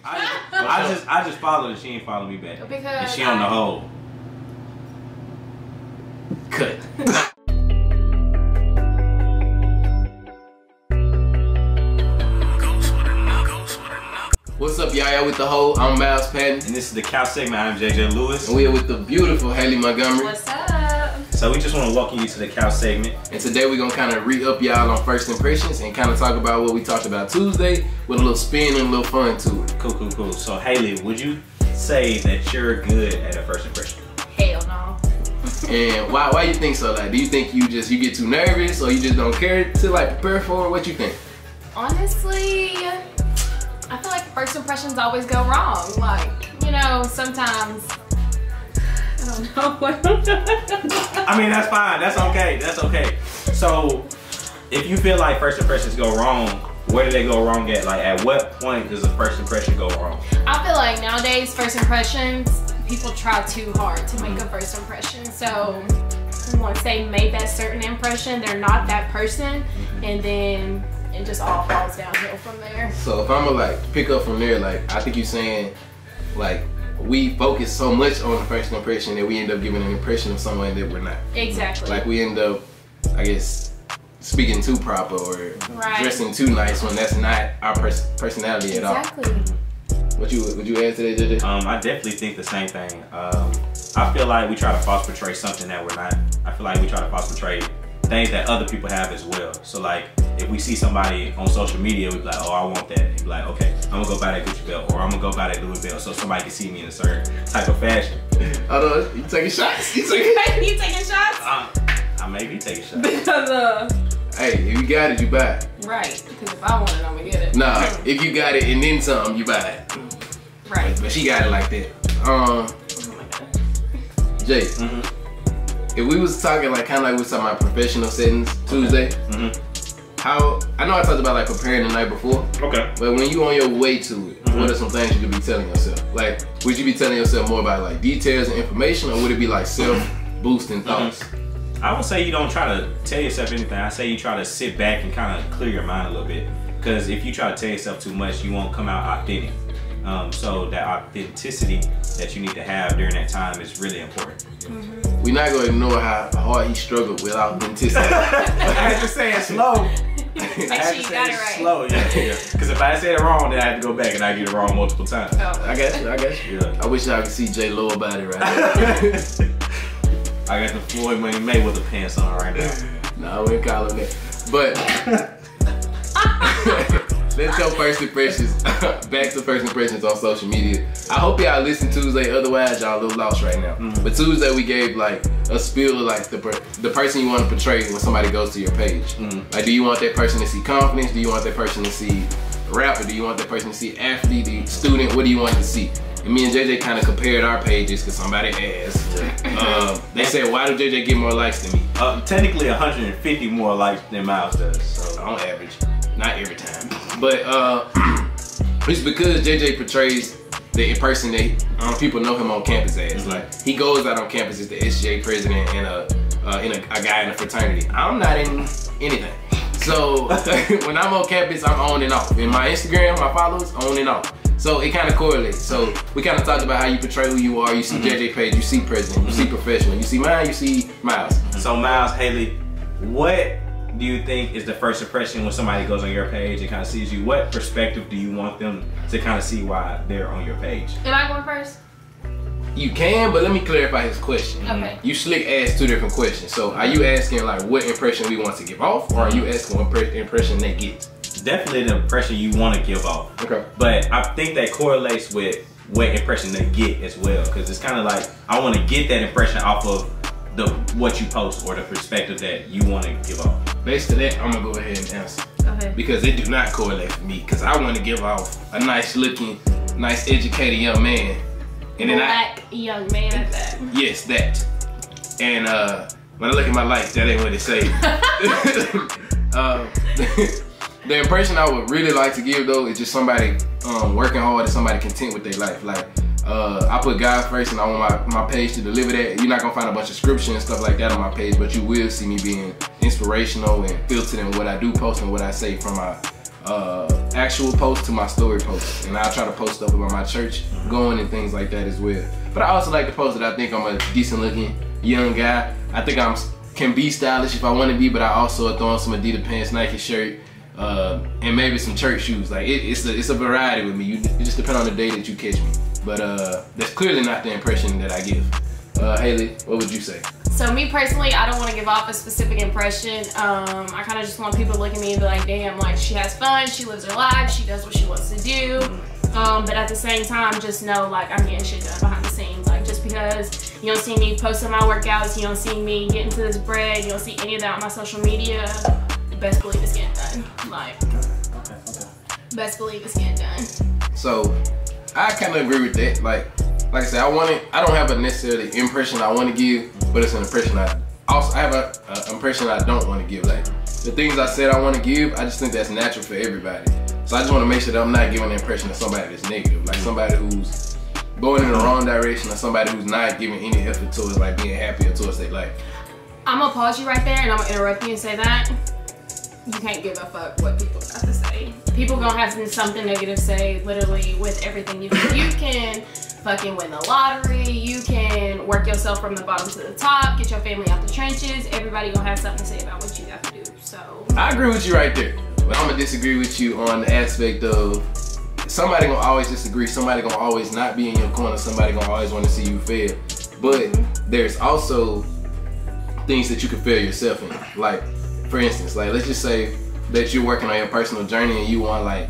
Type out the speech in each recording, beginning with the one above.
I just followed her. She ain't follow me back. Because and she on the hole. Cut. What's up, y'all with the Hole? I'm Miles Patton. And this is the Couch segment. I'm JJ Lewis. And we are with the beautiful Haley Montgomery. What's up? So we just want to welcome you to the Couch segment. And today we're going to kind of re-up y'all on first impressions and kind of talk about what we talked about Tuesday with a little spin and a little fun to it. Cool. So Haley, would you say that you're good at a first impression? Hell no. And why you think so? Like, do you think you get too nervous, or you just don't care to like prepare for it? What you think? Honestly, I feel like first impressions always go wrong. Like, you know, sometimes I don't know. I mean, that's fine. That's okay. That's okay. So, if you feel like first impressions go wrong, where do they go wrong at? Like, at what point does a first impression go wrong? I feel like nowadays first impressions, people try too hard to make a first impression. So once they made that certain impression, they're not that person, and then it just all falls downhill from there. So if I'm gonna like pick up from there, like I think you're saying, like we focus so much on the first impression that we end up giving an impression of someone that we're not. Exactly. Like we end up, I guess, speaking too proper or dressing too nice when that's not our personality at all. Exactly. Would you add to that, JJ? I definitely think the same thing. I feel like we try to false portray something that we're not. I feel like we try to false portray things that other people have as well. So like, if we see somebody on social media, we be like, oh, I want that. And be like, okay, I'm gonna go buy that Gucci belt, or I'm gonna go buy that Louis belt, so somebody can see me in a certain type of fashion. Hold on, you taking shots? You taking shots? I may be taking shots. Because hey, if you got it, you buy it. right. Because if I want it, I'm gonna get it. Nah, if you got it and then some, you buy it. Right. But she got it like that. Oh my God. Jay, if we was talking like kind of like we was talking about professional settings Tuesday, how I know I talked about like preparing the night before. Okay. But when you on your way to it, what are some things you could be telling yourself? Like, would you be telling yourself more about like details and information, or would it be like self-boosting thoughts? I would say you don't try to tell yourself anything. I say you try to sit back and kind of clear your mind a little bit. Because if you try to tell yourself too much, you won't come out authentic. So that authenticity that you need to have during that time is really important. We're not going to ignore how hard he struggled with authenticity. I had to say it slow. Make sure you got it right. Slow, yeah. Because if I said it wrong, then I had to go back and I get it wrong multiple times. Oh, I guess you. Yeah. I wish I could see Jay lower body right now. I got the Floyd Money Mayweather pants on right now. Nah, I wouldn't call him that. But let's go first impressions. Back to first impressions on social media. I hope y'all listen Tuesday, otherwise y'all a little lost right now. But Tuesday we gave like a spiel of like the person you want to portray when somebody goes to your page. Like, do you want that person to see confidence? Do you want that person to see rapper? Do you want that person to see athlete, the student? What do you want to see? And me and JJ kind of compared our pages because somebody asked. They said, why do JJ get more likes than me? Technically 150 more likes than Miles does. So on average, not every time. But it's because JJ portrays the person that people know him on campus as. Like, he goes out on campus as the SGA president and a guy in a fraternity. I'm not in anything. So when I'm on campus, I'm on and off. In my Instagram, my followers, on and off. So it kind of correlates. So we kind of talked about how you portray who you are. You see JJ page, you see president, you see professional, you see mine, you see Miles. So Miles, Haley, what do you think is the first impression when somebody goes on your page and kind of sees you? What perspective do you want them to kind of see why they're on your page? Am I going first? You can, but let me clarify his question. Okay. You slick asked two different questions. So are you asking like what impression we want to give off, or are you asking what impression they get? Definitely the impression you want to give off. Okay. But I think that correlates with what impression they get as well, because it's kind of like I want to get that impression off of what you post or the perspective that you want to give off. Based on that, I'm gonna go ahead and answer. Okay. Because it do not correlate for me, because I want to give off a nice looking, nice educated young man. And then Black young man at that. Yes, that. And when I look at my life, that ain't what it say. The impression I would really like to give though is just somebody working hard and somebody content with their life. Like I put God first and I want my page to deliver that. You're not gonna find a bunch of scripture and stuff like that on my page, but you will see me being inspirational and filtered in what I do post and what I say from my actual posts to my story posts, and I try to post stuff about my church going and things like that as well. But I also like to post that I think I'm a decent looking young guy. I think can be stylish if I want to be, but I also throw on some Adidas pants, Nike shirt, and maybe some church shoes. Like it's a variety with me. It just depends on the day that you catch me. But that's clearly not the impression that I give. Haley, what would you say? So me personally, I don't want to give off a specific impression. I kind of just want people to look at me and be like, damn, like she has fun, she lives her life, she does what she wants to do. But at the same time, just know like I'm getting shit done behind the scenes. Like just because you don't see me posting my workouts, you don't see me getting to this bread, you don't see any of that on my social media, best believe it's getting done. Like, best believe it's getting done. So I kind of agree with that. Like I said, I don't have a necessarily impression I want to give, but it's an impression I have an impression I don't want to give. Like the things I said I want to give, I just think that's natural for everybody. So I just want to make sure that I'm not giving the impression of somebody that's negative, like somebody who's going in the wrong direction, or somebody who's not giving any effort towards like being happy or towards their life. I'm gonna pause you right there and I'm gonna interrupt you and say that you can't give a fuck what people got to say. People gonna have something negative to say literally with everything you do. You can fucking win the lottery, you can work yourself from the bottom to the top, get your family out the trenches, everybody gonna have something to say about what you have to do. So I agree with you right there, but I'm gonna disagree with you on the aspect of somebody gonna always disagree, somebody gonna always not be in your corner, somebody gonna always want to see you fail. But there's also things that you can fail yourself in. Like for instance, like let's just say that you're working on your personal journey and you want like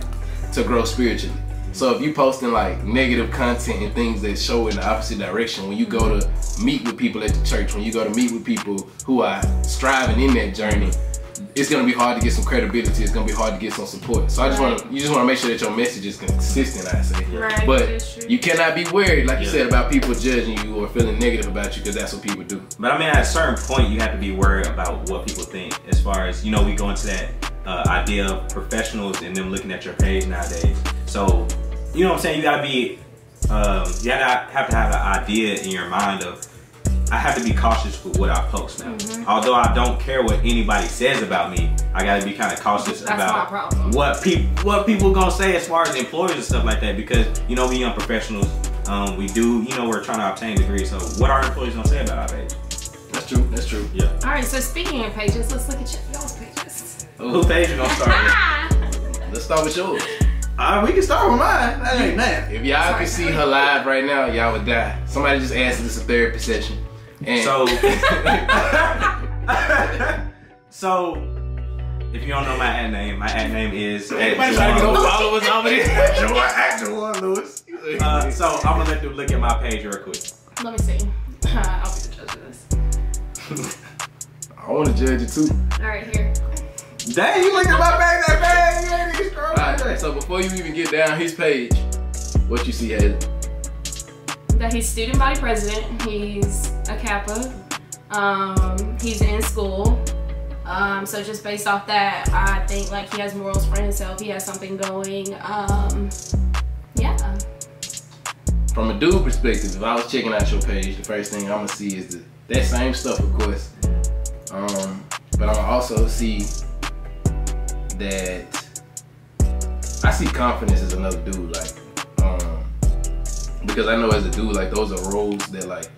to grow spiritually. So if you posting like negative content and things that show in the opposite direction, when you go to meet with people at the church, when you go to meet with people who are striving in that journey, it's gonna be hard to get some credibility. It's gonna be hard to get some support. So you just want to make sure that your message is consistent. I say, right, but you cannot be worried, like you said, about people judging you or feeling negative about you, because that's what people do. But I mean, at a certain point, you have to be worried about what people think. As far as we go into that idea of professionals and them looking at your page nowadays. So you know what I'm saying? You gotta be, you have to have an idea in your mind of, I have to be cautious with what I post now. Although I don't care what anybody says about me, I gotta be kind of cautious about what people gonna say as far as employers and stuff like that. Because we young professionals, we do, we're trying to obtain degrees. So what are employers gonna say about our page? That's true. That's true. Yeah. All right. So speaking of pages, let's look at y'all's pages. Who page you gonna start with? Let's start with yours. We can start with mine. That ain't that. If y'all could see her live right now, y'all would die. Somebody just asked if it's a therapy session. And so, so if you don't know my ad name is Everybody trying to go follow us over there. Juwan Lewis. So I'm gonna let them look at my page real quick. Let me see. I'll be the judge of this. I want to judge it too. All right, here. Dang, you look at my page, that page. You ain't even scroll right, there. So before you even get down his page, what you see, Haley? That he's student body president. He's a Kappa. He's in school. So just based off that, I think like he has morals for himself. He has something going. Yeah. From a dude perspective, if I was checking out your page, the first thing I'm gonna see is that same stuff, of course. But I'm gonna also see that I see confidence as another dude, like, because I know as a dude, like, those are roles that, like,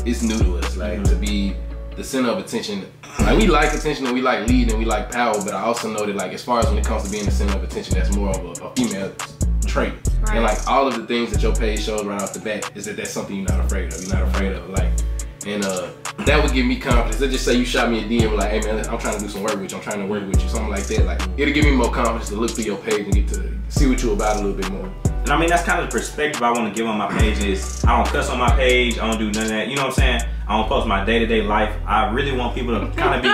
it's new to us, like, to be the center of attention. Like, we like attention and we like lead and we like power, but I also know that, like, as far as when it comes to being the center of attention, that's more of a female trait. Right. And, like, all of the things that your page shows right off the bat is that that's something you're not afraid of. You're not afraid of, like, and that would give me confidence. Let's just say you shot me a DM like, hey man, I'm trying to do some work with you, I'm trying to work with you, something like that. Like, it'll give me more confidence to look through your page and get to see what you're about a little bit more. And I mean, that's kind of the perspective I want to give on my page is, I don't cuss on my page, I don't do none of that, you know what I'm saying? I don't post my day-to-day life. I really want people to kind of be,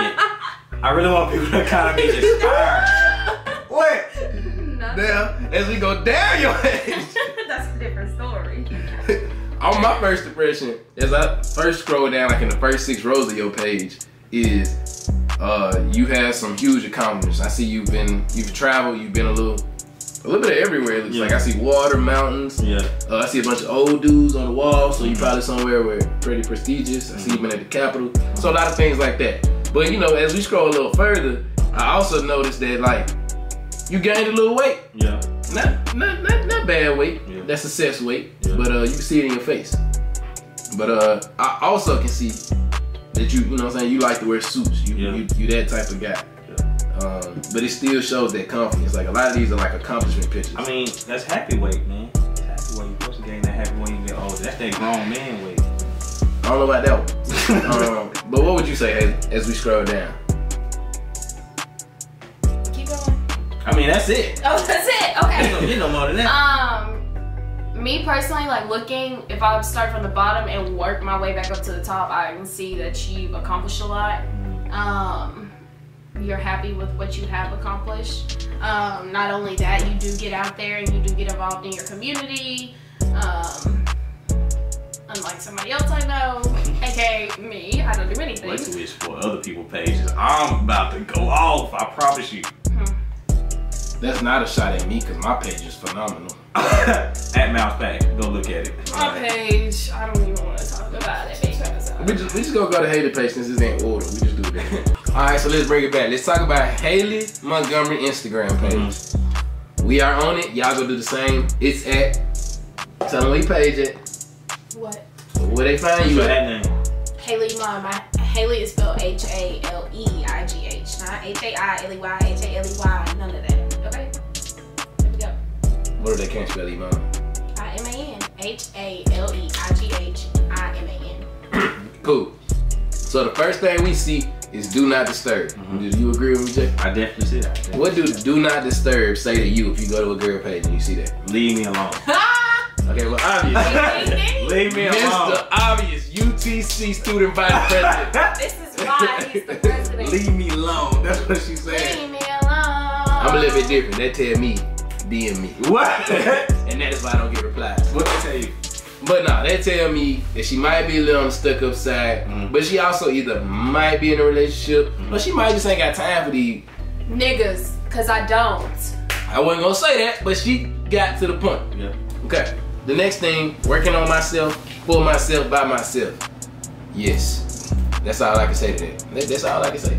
inspired. What? Now, as we go down your page. That's a different story. On my first impression, as I first scroll down, like in the first 6 rows of your page, is you have some huge accomplishments. I see you've traveled, you've been a little bit of everywhere. It looks like I see water, mountains. Yeah. I see a bunch of old dudes on the wall, so you probably somewhere where pretty prestigious. I see you've been at the Capitol. So a lot of things like that. But as we scroll a little further, I also noticed that you gained a little weight. Yeah. Not bad weight. Yeah. That's success weight. Yeah. But you can see it in your face. But I also can see that you know what I'm saying, you like to wear suits. You that type of guy. Yeah. But it still shows that confidence. Like a lot of these are like accomplishment pictures. I mean, that's happy weight, man. That's happy weight. You're supposed to gain that happy weight when you get older. That's that grown man weight. I don't know about that one. But what would you say as we scroll down? Keep going. I mean, that's it. Oh, that's it. Okay. You don't get no more than that. Me personally, like looking, if I start from the bottom and work my way back up to the top, I can see that you've accomplished a lot. You're happy with what you have accomplished. Not only that, you do get out there and you do get involved in your community. Unlike somebody else I know, aka me, I don't do anything. Wait till it's for other people's pages. I'm about to go off, I promise you. That's not a shot at me because my page is phenomenal. At Mouse Pack, go look at it. My page, I don't even want to talk about it because We just gonna go to Haley page since this ain't order. We just do that. Alright, so let's bring it back. Let's talk about Haley Montgomery Instagram page. We are on it. Y'all go do the same. It's at, tell them where your page at. What? Where they find you What's at? that name? Haley Mom. Haley is spelled Haleigh, not Hailey, Haley, none of that. Okay? There we go. What if they can't spell Iman? IMAN. HALEIGHIMAN. Cool. So the first thing we see is do not disturb. Do you agree with me, Jay? I definitely see that. What do not disturb say to you if you go to a girl page and you see that? Leave me alone. Okay, well, obvious. Leave me alone. Mr. Obvious, UTC student vice president. This is why he's the president. Leave me alone. That's what she said. Leave me alone. I'm a little bit different. They tell me, DM me. What? And that is why I don't get replies. What they tell you? But no, they tell me that she might be a little on the stuck up side, but she also either might be in a relationship, or she might just ain't got time for these niggas, cause I don't. I wasn't gonna say that, but she got to the point. Yeah. Okay. The next thing, working on myself, for myself, by myself. Yes. That's all I can say to that. That's all I can say.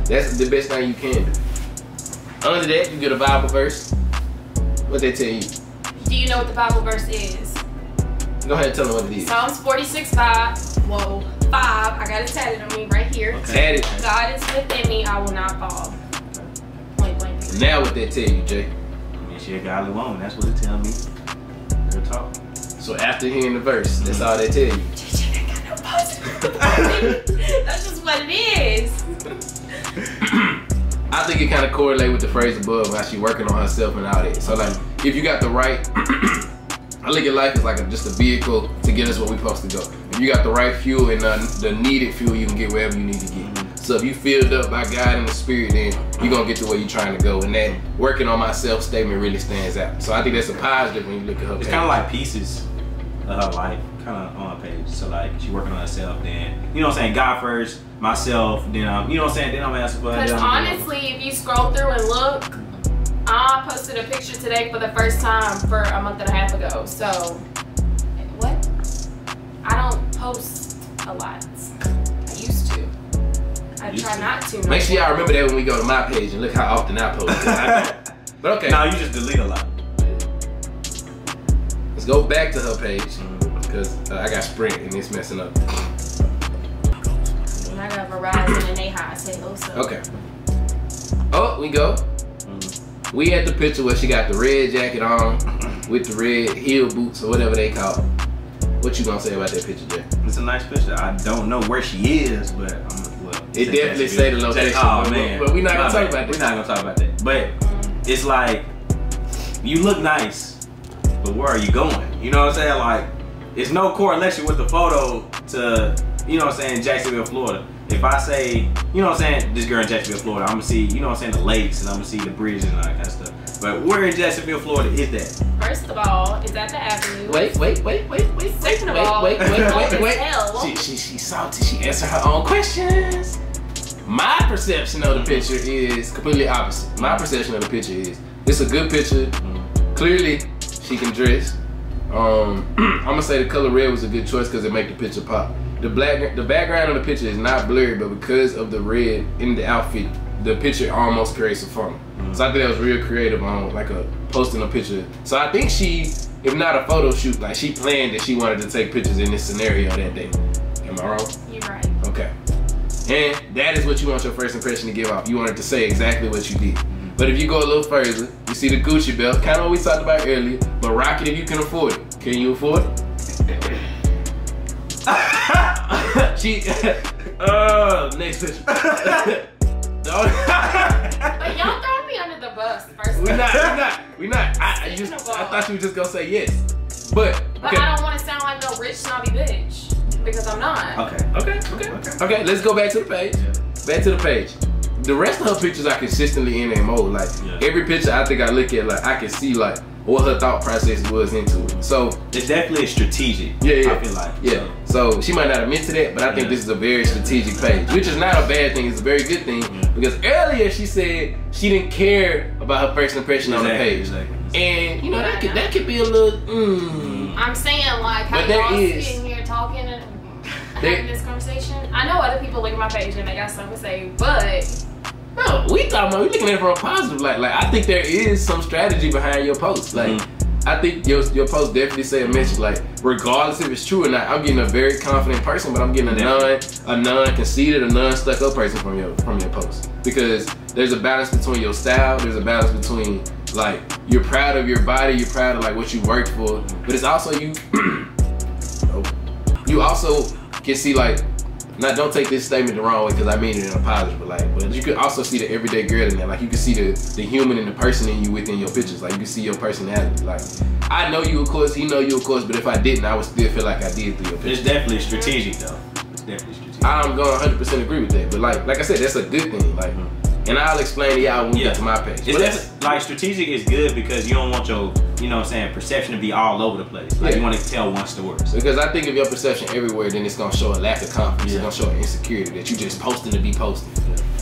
That's the best thing you can do. Under that, you get a Bible verse. What they tell you? Do you know what the Bible verse is? Go ahead and tell them what it is. Psalms 46:5. Whoa, 5. I got it tatted on me right here. Add it. God is within me, I will not fall. Point blank. Now what they tell you, Jay? I mean, she a godly woman. That's what it tell me. Real talk. So after hearing the verse, that's all they tell you. I got no positive. That's just what it is. I think it kind of correlates with the phrase above, how she working on herself and all that. So like, if you got the right, I look at life as like just a vehicle to get us where we're supposed to go. If you got the right fuel and the needed fuel, you can get wherever you need to get. So if you filled up by God and the Spirit, then you're gonna get to where you're trying to go. And that working on myself statement really stands out. So I think that's a positive when you look at her It's page. kind of like pieces of her life, kind of on her page. So like, she working on herself, then, you know what I'm saying, God first, myself, then you know what I'm saying, then I'm asking for Because honestly, if you scroll through and look, I posted a picture today for the first time for a month and a half ago. So, what? I don't post a lot. I used to. I try not to. Make sure y'all remember that when we go to my page and look how often I post. But okay. No, you just delete a lot. Let's go back to her page because I got Sprint and it's messing up. And I got Verizon and they high say also. Okay. Oh, we go. We had the picture where she got the red jacket on with the red heel boots or whatever they call it. What you gonna say about that picture, Jay? It's a nice picture. I don't know where she is, but It definitely say the location. Oh man, but we're not gonna talk about that. We're not gonna talk about that. But it's like, you look nice, but where are you going? You know what I'm saying? Like, it's no correlation with the photo to, you know what I'm saying, Jacksonville, Florida. If I say, you know what I'm saying, this girl in Jacksonville, Florida, I'm gonna see, you know what I'm saying, the lakes, and I'm gonna see the bridges and all that kind of stuff. But where in Jacksonville, Florida is that? First of all, is that the avenue? Wait. Second of all, wait. hell. She salty. She answered her own questions. My perception of the picture is completely opposite. My perception of the picture is it's a good picture. Clearly, she can dress. I'm gonna say the color red was a good choice because it make the picture pop. The background of the picture is not blurry, but because of the red in the outfit, the picture almost creates a funnel. So I think that was real creative on like posting a picture. So I think she, if not a photo shoot, like she planned that she wanted to take pictures in this scenario that day. Am I wrong? You're right. Okay. And that is what you want your first impression to give off. You want it to say exactly what you did. But if you go a little further, you see the Gucci belt, kind of what we talked about earlier, but rock it if you can afford it. Can you afford it? She, next picture. But y'all throwing me under the bus first. We're not. I thought you were just gonna say yes. But okay. I don't want to sound like no rich snobby bitch because I'm not. Okay, let's go back to the page. Back to the page. The rest of her pictures are consistently in that mode. Like every picture I think I look at, like I can see like what her thought process was into it. So it's definitely strategic. Yeah. I feel like. Yeah. So she might not have meant to that, but I think this is a very strategic page, which is not a bad thing. It's a very good thing because earlier she said she didn't care about her first impression on the page, and you know that could be a little. I'm saying like how y'all sitting here talking and having this conversation. I know other people look at my page and they got something to say, but. No, we looking at it from a positive light. Like I think there is some strategy behind your post. Like I think your post definitely say a message. Like regardless if it's true or not, I'm getting a very confident person, but I'm getting a non-conceited, a non-stuck-up person from your post. Because there's a balance between your style. There's a balance between like you're proud of your body, you're proud of like what you work for, but it's also you. You also can see like. Now, don't take this statement the wrong way because I mean it in a positive, but you can also see the everyday girl in there. Like you can see the human and the person in you within your pictures. Like you can see your personality. Like I know you of course, he know you of course, but if I didn't, I would still feel like I did through your pictures. It's definitely strategic though. It's definitely strategic. I'm going 100% agree with that. But like I said, that's a good thing. Like, and I'll explain to y'all when we get to my page. It's like strategic is good because you don't want your, you know what I'm saying, perception to be all over the place. Like you want to tell one story. Because I think if your perception everywhere, then it's gonna show a lack of confidence. It's gonna show an insecurity that you just posting to be posting.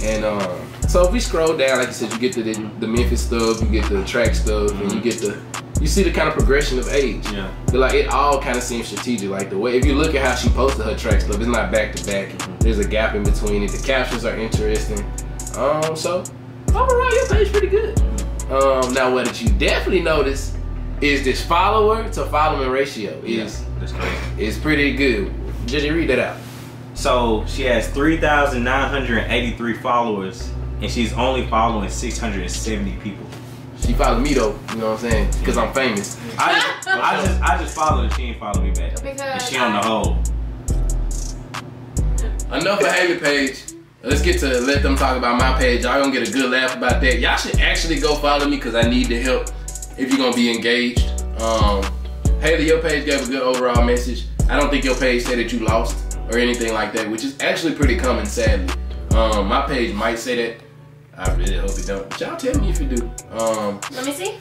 And so if we scroll down, like you said, you get to the Memphis stuff, you get the track stuff, and you see the kind of progression of age. Yeah. But like it all kind of seems strategic. Like the way, if you look at how she posted her track stuff, it's not back to back. There's a gap in between it. The captions are interesting. So overall, your page pretty good. Now what did you definitely notice is this follower to following ratio is pretty good. Did you read that out? So she has 3,983 followers, and she's only following 670 people. She followed me though, you know what I'm saying? Because I'm famous. I just followed her. She ain't followed me back. And she on the whole. Enough of Haley page. Let's get to let them talk about my page. Y'all gonna get a good laugh about that. Y'all should actually go follow me because I need the help if you're gonna be engaged. Haley, your page gave a good overall message. I don't think your page said that you lost or anything like that, which is actually pretty common, sadly. My page might say that. I really hope it don't. But y'all tell me if you do. Let me see.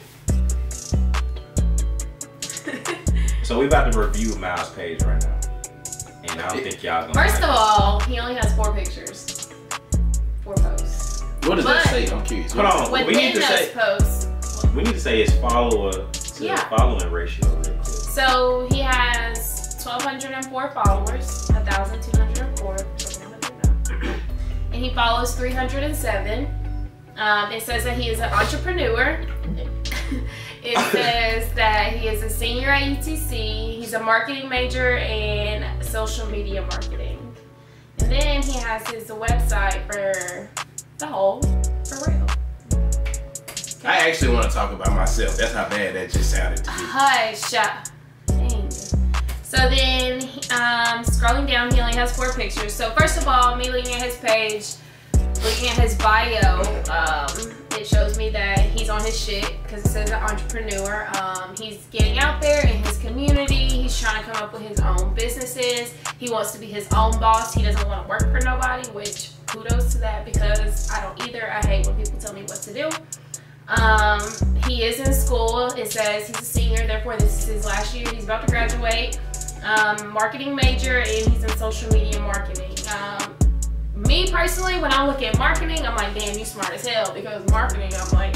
So we about to review Miles' page right now. And I don't think y'all gonna First of all, he only has 4 pictures. 4 posts. What does that say? I'm curious. Hold on. Within those posts. We need to say his follower to following ratio real quick. So he has 1,204 followers, 1,204, and he follows 307. It says that he is an entrepreneur. It says that he is a senior at UTC. He's a marketing major in social media marketing. And then he has his website for the whole, for real. Okay. I actually want to talk about myself. That's how bad that just sounded to me. Hush. Dang. So then, scrolling down, he only has 4 pictures. So first of all, me looking at his page, looking at his bio, it shows me that he's on his shit because it says an entrepreneur. He's getting out there in his community. He's trying to come up with his own businesses. He wants to be his own boss. He doesn't want to work for nobody, which kudos to that because I don't either. I hate when people tell me what to do. He is in school. It says he's a senior, therefore this is his last year. He's about to graduate. Marketing major, and he's in social media marketing. Me personally, when I look at marketing, I'm like, damn, you smart as hell. Because marketing, I'm like,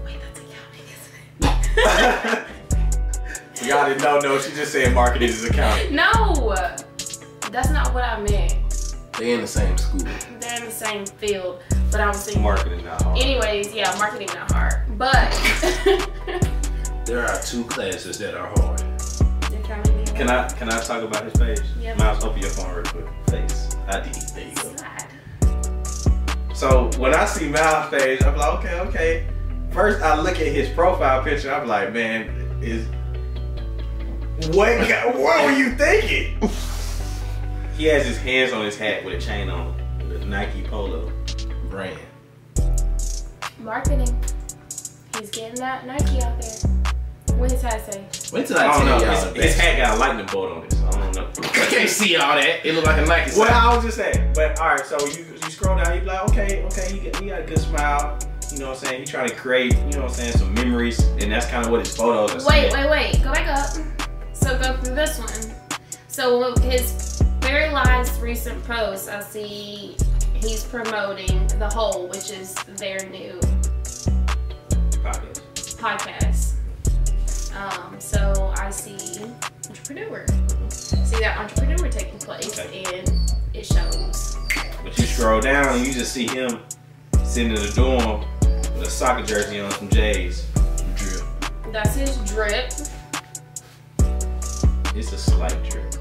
wait, that's accounting, isn't it? Y'all didn't know, no, she just said marketing is accounting. No, that's not what I meant. They're in the same school. They're in the same field. But I was thinking, Marketing not hard. anyways, yeah, marketing not hard. But There are 2 classes that are hard. you're counting me Can out. I talk about his page? Yep. Miles, open your phone real quick. Face ID. There you go. Slide. So when I see Miles' page, I'm like, okay. First, I look at his profile picture. I'm like, man, what were you thinking? He has his hands on his hat with a chain on, with a Nike Polo brand. Marketing. He's getting that Nike out there. What his hat say? Wait till I I don't tell know. y'all. His hat got a lightning bolt on it. So I don't know. I can't see all that. It look like a Nike sign. Well, I was just saying. But all right, so you scroll down, you be like, okay, he got a good smile. You know what I'm saying? He trying to create, you know what I'm saying, some memories, and that's kind of what his photos are saying. Wait. Go back up. So go through this one. So his very last recent post, I see he's promoting The Hole, which is their new podcast. So I see entrepreneur. See that entrepreneur taking place, and it shows. But you scroll down and you just see him sitting in the dorm with a soccer jersey on, some J's. Drip. That's his drip. It's a slight drip.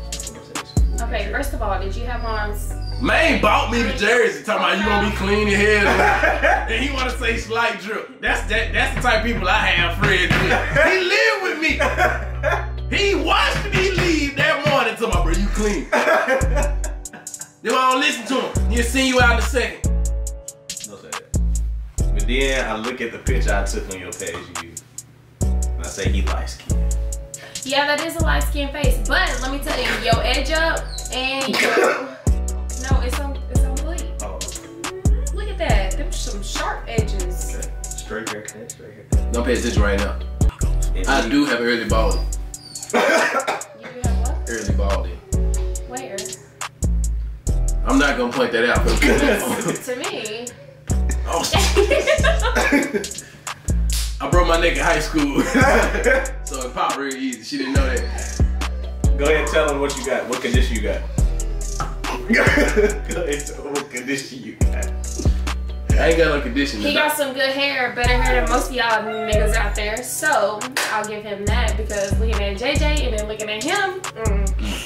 Okay, first of all, did you have on? Man bought me the jersey, talking about you gonna be clean your hair, and he wanna say slight drip. That's the type of people I have friends with. He lived with me. He watched me leave that morning. To my bro, you clean. Then I don't listen to him. He'll send you out in a second. Don't say that. But then I look at the picture I took on your page, and I say he light skinned. Yeah, that is a light skin face, but let me tell you, your edge up and your no, it's on bleed. Oh, Look at that. Them some sharp edges. okay. Straight haircut. Don't pay attention right now. I do have early balding. You do have what? Early balding. Where? I'm not gonna point that out for the To me. Oh. I broke my neck in high school. So it popped real easy. She didn't know that. Go ahead and tell him what you got. What condition you got? Go ahead and tell him what condition you got. I ain't got no condition. He got some good hair, better hair than most of y'all niggas out there. So I'll give him that because looking at JJ and then looking at him.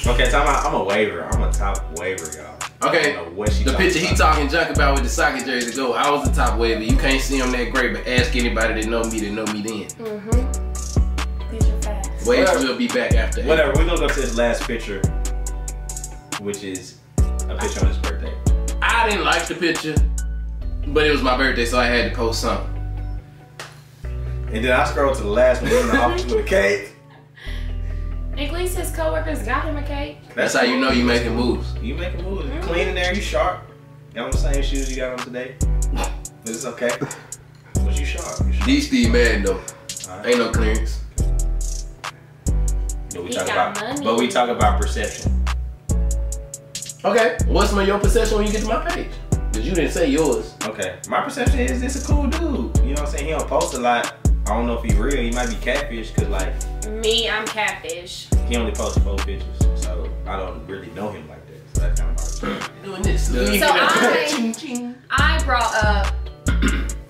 Okay, I'm a waiver. I'm a top waiver, y'all. Okay, I don't know what she the talking picture he about. talking junk about with the soccer jersey go. I was the top waiver. You can't see him that great, but ask anybody that know me then. These are facts. Waves will be back after. Whatever, we're gonna go to his last picture, which is a picture on his birthday. I didn't like the picture, but it was my birthday, so I had to post something. And then I scrolled to the last one in the office with a cake. At least his coworkers got him a cake. That's how you know you making moves. You making moves. You clean in there, you sharp. Got on the same shoes you got on today. But it's okay. But you sharp. You sharp. D Steve Madden though. Alright. Ain't no clearance. But we He talk got about money. but we talk about perception. Okay. What's your perception when you get to my page? Because you didn't say yours. Okay. My perception is this a cool dude. You know what I'm saying? He don't post a lot. I don't know if he real. He might be catfish because like Me, I'm catfish. he only posts 4 pictures. So I don't really know him like that. So that's kind of hard. Doing this. So I brought up,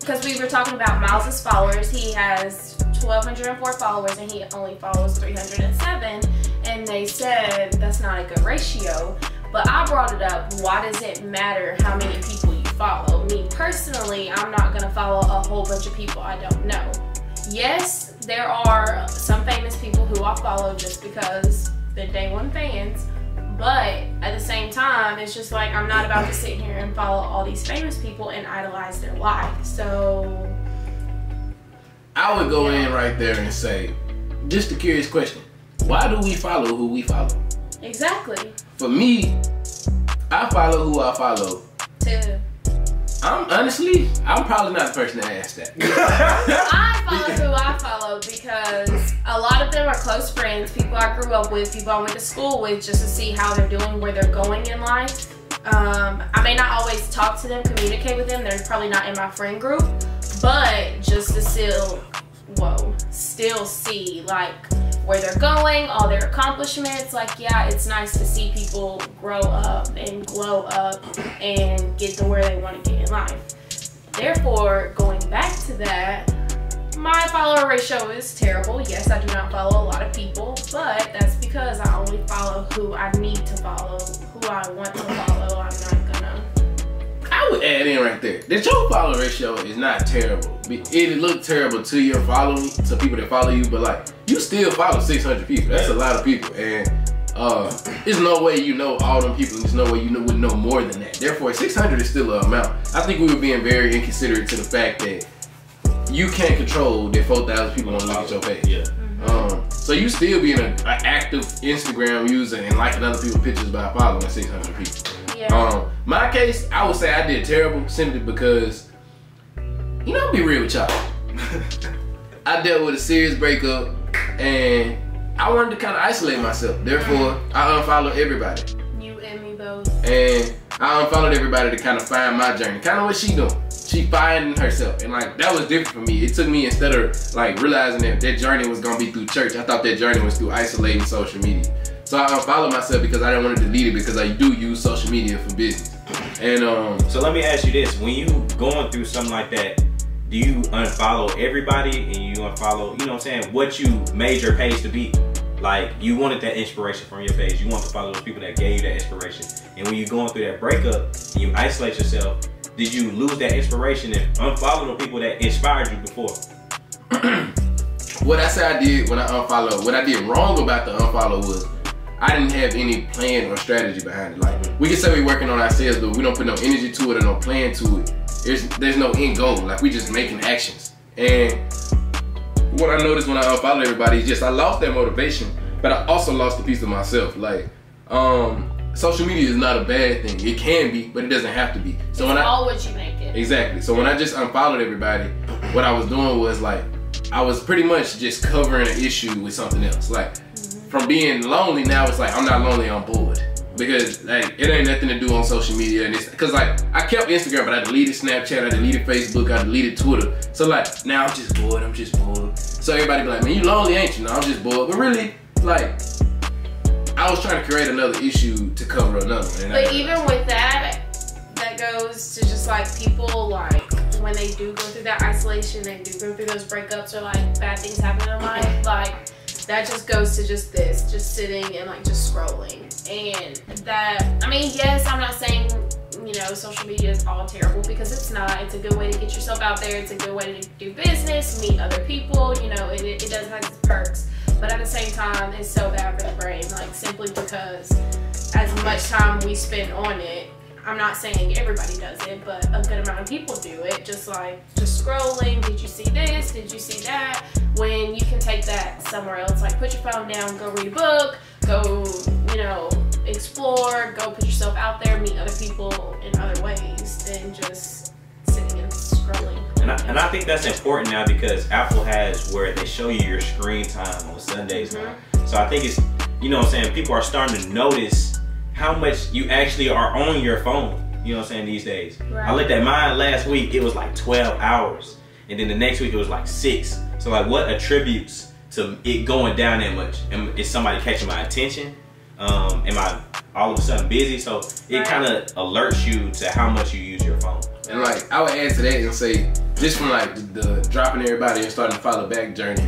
because we were talking about Miles' followers. He has 1,204 followers and he only follows 307. And they said that's not a good ratio. But I brought it up, why does it matter how many people you follow? Me personally, I'm not gonna follow a whole bunch of people I don't know. Yes, there are some famous people who I follow just because they're day one fans. But at the same time, it's just like I'm not about to sit here and follow all these famous people and idolize their life. So I would go in right there and say, just a curious question. Why do we follow who we follow? exactly. For me, I follow who I follow. Too. I'm probably not the person to ask that. I follow who I follow because a lot of them are close friends, people I grew up with, people I went to school with, just to see how they're doing, where they're going in life. I may not always talk to them, communicate with them. They're probably not in my friend group, but just to still see like where they're going, all their accomplishments. Like, yeah, it's nice to see people grow up and glow up and get to where they want to get in life. Therefore, going back to that, my follower ratio is terrible. Yes, I do not follow a lot of people, but that's because I only follow who I need to follow, who I want to follow. I'm not gonna. I would add in right there that your follower ratio is not terrible. It look terrible to your following, to people that follow you, but like you still follow 600 people. That's a lot of people, and there's no way you know all them people. There's no way you would know more than that. Therefore, 600 is still an amount. I think we were being very inconsiderate to the fact that you can't control that 4,000 people want to look at your page. Yeah. So you still being an active Instagram user and liking other people's pictures by following 600 people. Yeah. My case, I would say I did terrible simply because, you know, I'll be real with y'all. I dealt with a serious breakup and I wanted to kind of isolate myself. Therefore, I unfollowed everybody. You and me both. And I unfollowed everybody to kind of find my journey. Kind of what she doing. She finding herself. And like, that was different for me. It took me, instead of like realizing that that journey was gonna be through church, I thought that journey was through isolating social media. So I unfollowed myself because I didn't want to delete it because I do use social media for business. And so let me ask you this: when you going through something like that, do you unfollow everybody and you unfollow, you know what I'm saying, what you made your page to be? Like, you wanted that inspiration from your page. You want to follow those people that gave you that inspiration. And when you're going through that breakup and you isolate yourself, did you lose that inspiration and unfollow the people that inspired you before? What I say I did when I unfollowed, what I did wrong about the unfollow was I didn't have any plan or strategy behind it. Like, we can say we're working on ourselves, but we don't put no energy to it or no plan to it. There's no end goal. Like, we just making actions. And what I noticed when I unfollowed everybody is just I lost that motivation, but I also lost a piece of myself. Like, social media is not a bad thing. It can be, but it doesn't have to be. So it's all what you make it. Exactly. So when I just unfollowed everybody, what I was doing was like, I was pretty much just covering an issue with something else. Like, from being lonely, now it's like I'm not lonely, I'm bored. Because like it ain't nothing to do on social media, and it's because like I kept Instagram, but I deleted Snapchat, I deleted Facebook, I deleted Twitter. So like now I'm just bored, I'm just bored. So everybody be like, man, you lonely, ain't you? No, I'm just bored. But really, like, I was trying to create another issue to cover another one. But even with that, that goes to just like people like when they do go through that isolation, they do go through those breakups or like bad things happen in life, like that just goes to just this, just sitting and like just scrolling. And that, I mean, yes, I'm not saying, you know, social media is all terrible, because it's not. It's a good way to get yourself out there. It's a good way to do business, meet other people, you know, it does have its perks. But at the same time, it's so bad for the brain, like simply because as much time we spend on it, I'm not saying everybody does it, but a good amount of people do it. Just like, just scrolling, did you see this? Did you see that? When you can take that somewhere else, like put your phone down, go read a book, go, you know, explore, go put yourself out there, meet other people in other ways than just sitting and scrolling. And I think that's important now, because Apple has where they show you your screen time on Sundays now. So I think it's, you know what I'm saying, people are starting to notice how much you actually are on your phone, you know what I'm saying, these days. Right. I looked at mine last week, it was like 12 hours. And then the next week it was like 6. So like, what attributes to it going down that much? Is somebody catching my attention? Am I all of a sudden busy? So it kind of alerts you to how much you use your phone. And like, I would add to that and say, just from like the dropping everybody and starting to follow back journey,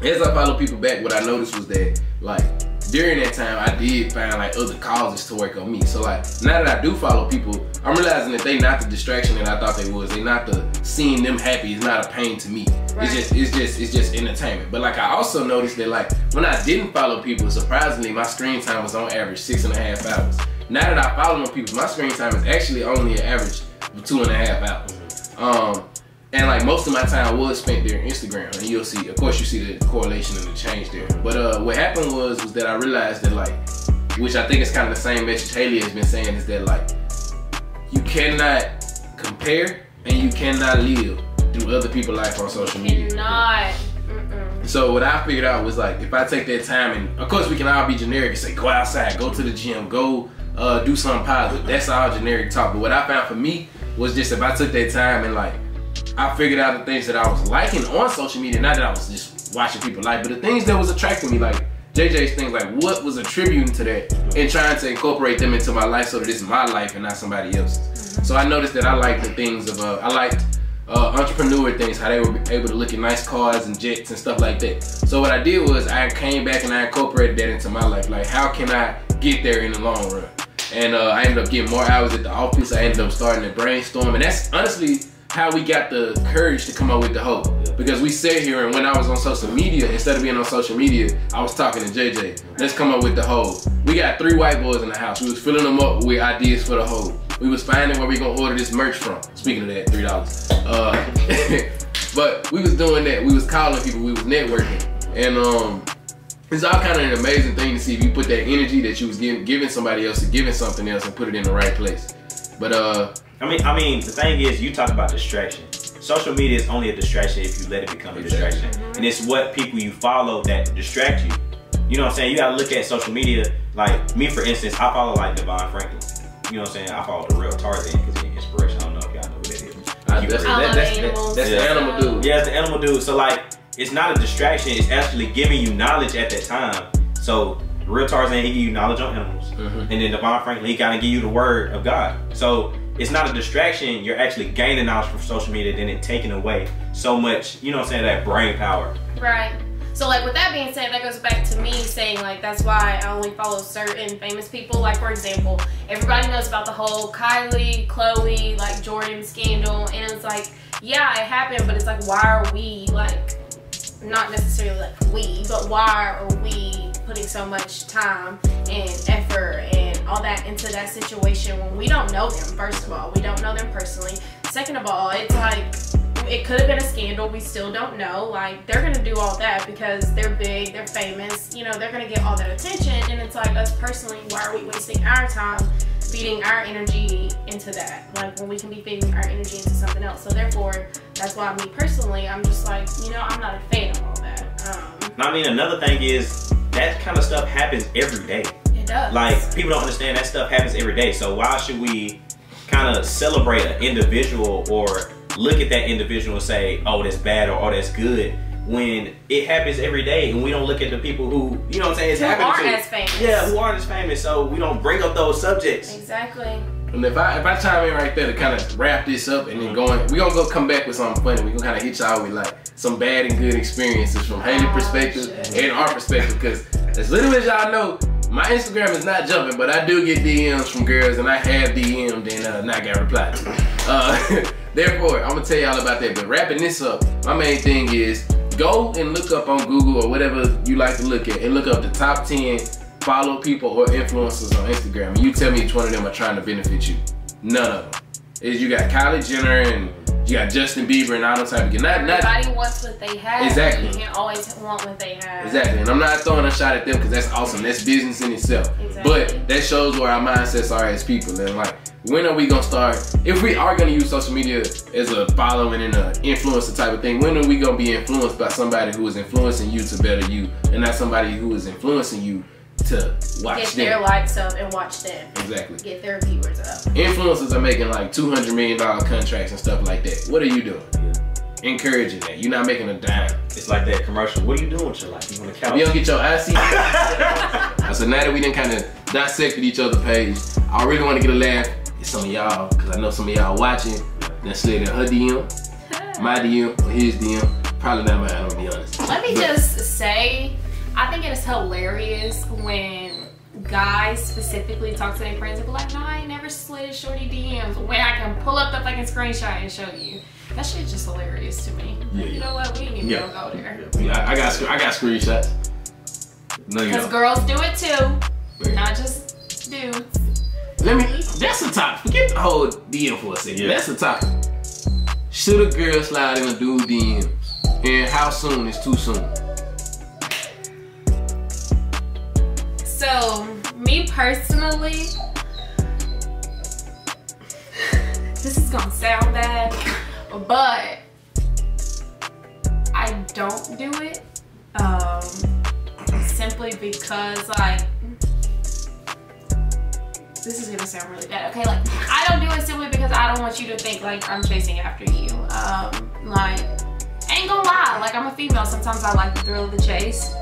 as I follow people back, what I noticed was that like, during that time, I did find like other causes to work on me. So like, now that I do follow people, I'm realizing that they not the distraction that I thought they was. They not the seeing them happy is not a pain to me. Right. It's just entertainment. But like, I also noticed that like, when I didn't follow people, surprisingly, my screen time was on average 6.5 hours. Now that I follow people, my screen time is actually only an average of 2.5 hours. And like, most of my time was spent there on Instagram, and you'll see, of course, you see the correlation and the change there. But what happened was that I realized that like, which I think is kind of the same message Haley has been saying, is that like, you cannot compare and you cannot live through other people's life on social media. So what I figured out was like, if I take that time, and of course we can all be generic and say, go outside, go to the gym, go do something positive. That's all generic talk. But what I found for me was just, if I took that time and like, I figured out the things that I was liking on social media, not that I was just watching people like, but the things that was attracting me, like JJ's things, like what was attributing to that, and trying to incorporate them into my life so that it's my life and not somebody else's. So I noticed that I liked the things of I liked entrepreneur things, how they were able to look at nice cars and jets and stuff like that. So what I did was I came back and I incorporated that into my life. Like, how can I get there in the long run? And I ended up getting more hours at the office. I ended up starting to brainstorm, and that's honestly how we got the courage to come up with the hope. Because we sat here, and when I was on social media, instead of being on social media, I was talking to JJ. Let's come up with the hope. We got 3 white boys in the house. We was filling them up with ideas for the hope. We was finding where we gonna order this merch from. Speaking of that, $3. But we was doing that. We was calling people. We was networking, and it's all kind of an amazing thing to see if you put that energy that you was giving somebody else to giving something else and put it in the right place. But I mean, the thing is, you talk about distraction. Social media is only a distraction if you let it become a distraction. And it's what people you follow that distract you. You know what I'm saying? You gotta look at social media. Like me, for instance, I follow like Devon Franklin. You know what I'm saying? I follow the real Tarzan because he's inspiration. I don't know if y'all know who that is. That's the animal dude. Yeah, it's the animal dude. So like, it's not a distraction. It's actually giving you knowledge at that time. So real Tarzan, he give you knowledge on animals. And then Devon Franklin, he kind of give you the word of God. So it's not a distraction. You're actually gaining knowledge from social media, then it taking away so much, you know what I'm saying, that brain power. Right. So like with that being said, that goes back to me saying like that's why I only follow certain famous people. Like for example, everybody knows about the whole Kylie, Chloe, like Jordan scandal, and it's like, yeah, it happened, but it's like, why are we like, not necessarily like we, but why are we putting so much time and effort and all that into that situation when we don't know them? First of all, we don't know them personally. Second of all, it's like, it could have been a scandal, we still don't know. Like, they're gonna do all that because they're big, they're famous, you know, they're gonna get all that attention, and it's like, us personally, why are we wasting our time feeding our energy into that, like when we can be feeding our energy into something else? So therefore, that's why me personally, I'm just like, you know, I'm not a fan of all that. I mean, another thing is, that kind of stuff happens every day. It does. Like, people don't understand that stuff happens every day. So why should we kind of celebrate an individual or look at that individual and say, oh, that's bad or oh, that's good, when it happens every day and we don't look at the people who, you know what I'm saying, it's happening to. Who aren't as famous. Yeah, who aren't as famous, so we don't bring up those subjects. Exactly. And if I chime in right there to kind of wrap this up and then we're gonna come back with something funny. We're gonna kind of hit y'all with like some bad and good experiences from Haley's perspective and our perspective, because as little as y'all know, my Instagram is not jumping, but I do get DMs from girls, and I have DM'd and not got replied to. Therefore, I'm gonna tell y'all about that. But wrapping this up, my main thing is go and look up on Google or whatever you like to look at, and look up the top 10 follow people or influencers on Instagram. And you tell me which one of them are trying to benefit you. None of them. You got Kylie Jenner and you got Justin Bieber and all those type of kids. Everybody wants what they have. Exactly. You can't always want what they have. Exactly. And I'm not throwing a shot at them because that's awesome. That's business in itself. Exactly. But that shows where our mindsets are as people. And like, when are we gonna start? If we are gonna use social media as a following and an influencer type of thing, when are we gonna be influenced by somebody who is influencing you to better you, and not somebody who is influencing you to watch get them? Their likes up and watch them. Exactly. Get their viewers up. Influencers are making like $200 million contracts and stuff like that. What are you doing? Encouraging that. You're not making a dime. It's like that commercial. What are you doing with your life? You on the couch? You don't get your IC. So now that we done kind of dissected each other's page, I really want to get a laugh at some of y'all, because I know some of y'all watching that slid in her DM, my DM, or his DM. Probably not mine, I'm gonna be honest. Let me just say, I think it is hilarious when guys specifically talk to their friends and be like, no, I ain't never slid shorty DMs, when I can pull up the fucking screenshot and show you. That shit's just hilarious to me. Yeah. You know what? We ain't even gonna go there. Yeah, I got screenshots. No, you Because don't. girls do it too, not just dudes. That's the top. Forget the whole DM for a second. Yeah. That's the top. Should a girl slide in a dude DM? And how soon is too soon? So, me personally, this is gonna sound bad, but I don't do it simply because, like, this is gonna sound really bad. Okay, like, I don't do it simply because I don't want you to think like I'm chasing after you. Like, I ain't gonna lie, like, I'm a female. Sometimes I like the thrill of the chase,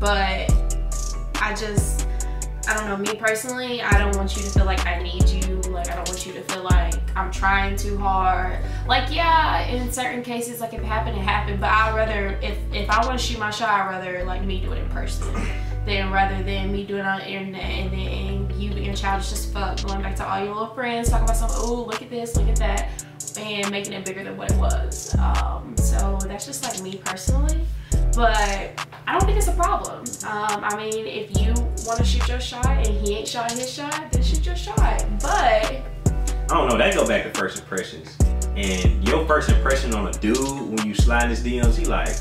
but I don't know, me personally, I don't want you to feel like I need you. Like, I don't want you to feel like I'm trying too hard. Like, yeah, in certain cases, like, if it happened, it happened. But I'd rather, if I want to shoot my shot, I'd rather, like, me do it in person. Then rather than me doing it on the internet and then you being childish as fuck, going back to all your little friends, talking about something, oh, look at this, look at that, and making it bigger than what it was. So that's just, like, me personally. But I don't think it's a problem. I mean, if you want to shoot your shot and he ain't shot his shot, then shoot your shot. But I don't know, that go back to first impressions. And your first impression on a dude when you slide his DMs, he like,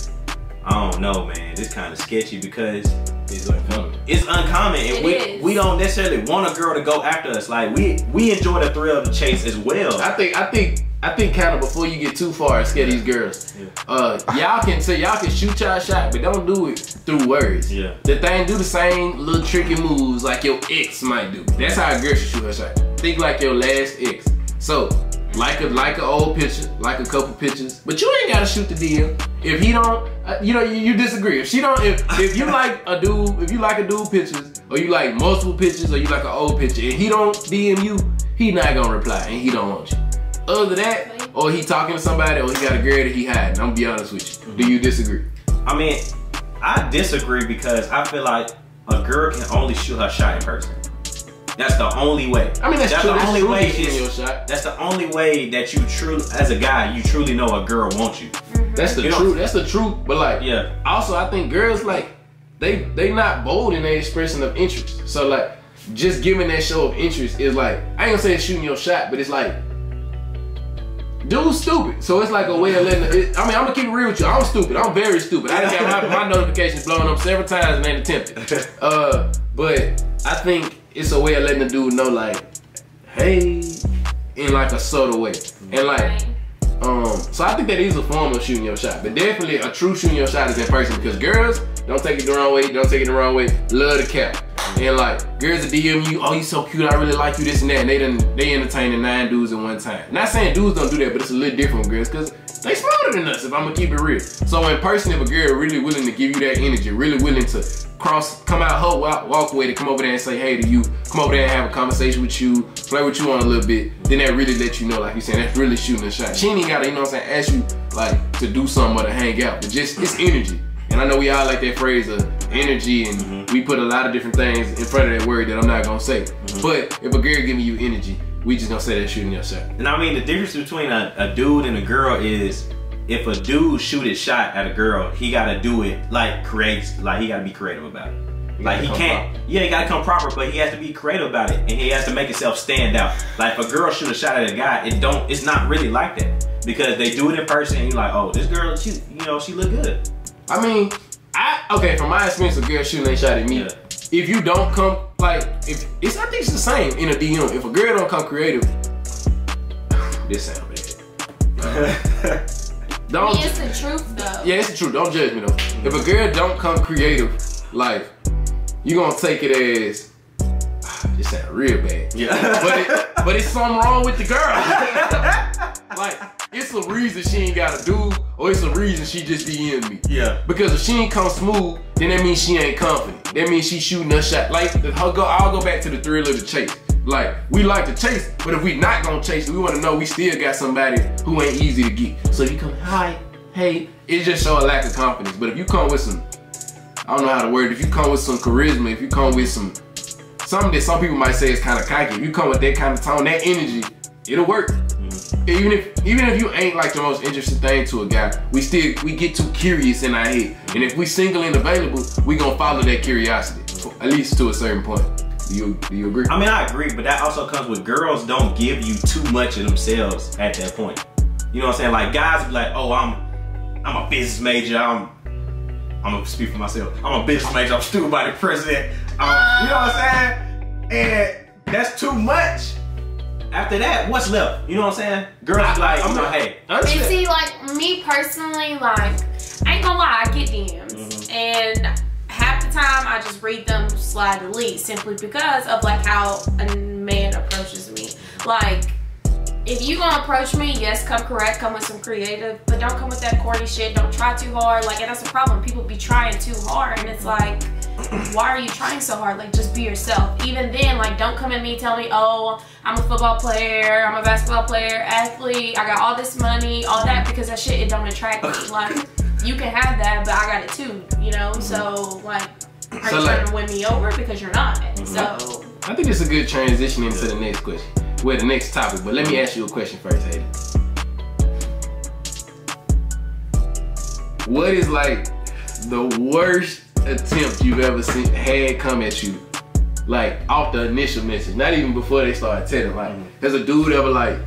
I don't know, man, this kind of sketchy because It's uncommon. it's uncommon. And we don't necessarily want a girl to go after us. Like we enjoy the thrill of the chase as well. I think kind of before you get too far and scare these girls, y'all can shoot y'all shot, but don't do it through words. Yeah. The thing, do the same little tricky moves like your ex might do. That's how a girl should shoot her shot. Think like your last ex. So, like an old picture, like a couple pictures, but you ain't gotta shoot the DM. If he don't, you disagree. If she don't, if you like a dude pictures, or you like multiple pictures, or you like an old picture, and he don't DM you, he not gonna reply, and he don't want you. Other than that, or he talking to somebody, or he got a girl that he hiding. I'm gonna be honest with you. Do you disagree? I mean, I disagree because I feel like a girl can only shoot her shot in person. That's the only way. I mean, that's true. The only way shooting your shot. That's the only way that you truly, as a guy, you truly know a girl wants you. That's the truth. That's the truth. But like, yeah. Also, I think girls like they not bold in their expression of interest. So like, just giving that show of interest is like, I ain't gonna say it's shooting your shot, but it's like, dude's stupid. So it's like a way of letting it, I mean, I'm gonna keep it real with you. I'm stupid. I'm very stupid. I done got my notifications blowing up several times and ain't attempted. But I think it's a way of letting the dude know, like, hey, in like a subtle way. And like, so I think that is a form of shooting your shot. But definitely a true shooting your shot is in person, because girls, don't take it the wrong way, love the cap. And like, girls that DM you, oh, you so cute, I really like you, this and that, and they entertaining 9 dudes at one time. Not saying dudes don't do that, but it's a little different with girls, because they smarter than us, if I'm gonna keep it real. So in person, if a girl really willing to give you that energy, really willing to come out her walkway to come over there and say hey to you, come over there and have a conversation with you, play with you on a little bit, then that really lets you know, like you saying, that's really shooting a shot. She ain't even gotta, you know what I'm saying, ask you like to do something or to hang out, but just, it's energy. And I know we all like that phrase of energy, and we put a lot of different things in front of that word that I'm not gonna say. But if a girl giving you energy, we just gonna say that shooting your shot. And I mean, the difference between a dude and a girl is, if a dude shoot his shot at a girl, he gotta do it like he gotta be creative about it. Like he can't, he gotta come proper, but he has to be creative about it, and he has to make himself stand out. Like if a girl shoot a shot at a guy, it's not really like that, because they do it in person, and you're like, oh, this girl, she look good. I mean, okay, from my experience of girls shooting a shot at me, if you don't come, like, I think it's the same in a DM. If a girl don't come creative, this sound bad. I mean, it's the truth though. Yeah, it's the truth. Don't judge me though. If a girl don't come creative, like, you gonna take it as, this sound real bad. Yeah. but it's something wrong with the girl. Like, it's a reason she ain't got a dude, or it's a reason she just DM'd me. Yeah. Because if she ain't come smooth, then that means she ain't confident. That means she shooting a shot. Like, I'll go back to the thrill of the chase. Like, we like to chase, but if we not gonna chase, we wanna know we still got somebody who ain't easy to get. So if you come, hi, hey, it just show a lack of confidence. But if you come with some, I don't know how to word it, if you come with some charisma, if you come with something that some people might say is kind of cocky, if you come with that kind of tone, that energy, it'll work. Even if you ain't like the most interesting thing to a guy, we get too curious in our head. And if we single and available, we gonna follow that curiosity, at least to a certain point. Do you agree? I mean, I agree, but that also comes with girls don't give you too much of themselves at that point. You know what I'm saying? Like guys be like, oh, I'm a business major. I'm gonna speak for myself. I'm a business major. I'm student body president. You know what I'm saying? And that's too much. After that, what's left? You know what I'm saying? Girls be like, hey. And see, like me personally, like I ain't gonna lie, I get DMs, and half the time I just read them, slide delete, simply because of like how a man approaches me. Like, if you gonna approach me, yes, come correct, come with some creative, but don't come with that corny shit. Don't try too hard. Like, and that's a problem. People be trying too hard, and it's like, why are you trying so hard? Like, just be yourself. Even then, like, don't come at me, tell me, oh, I'm a football player, I'm a basketball player, athlete, I got all this money, all that, because that shit, it don't attract me. Like, you can have that, but I got it too, you know? So, like, are you trying to win me over? Because you're not. So, I think it's a good transition into the next question. Well, the next topic, but let me ask you a question first, Hayden. What is like the worst attempt you've ever had come at you, like off the initial message, not even before they started telling? Like, there's a dude ever like,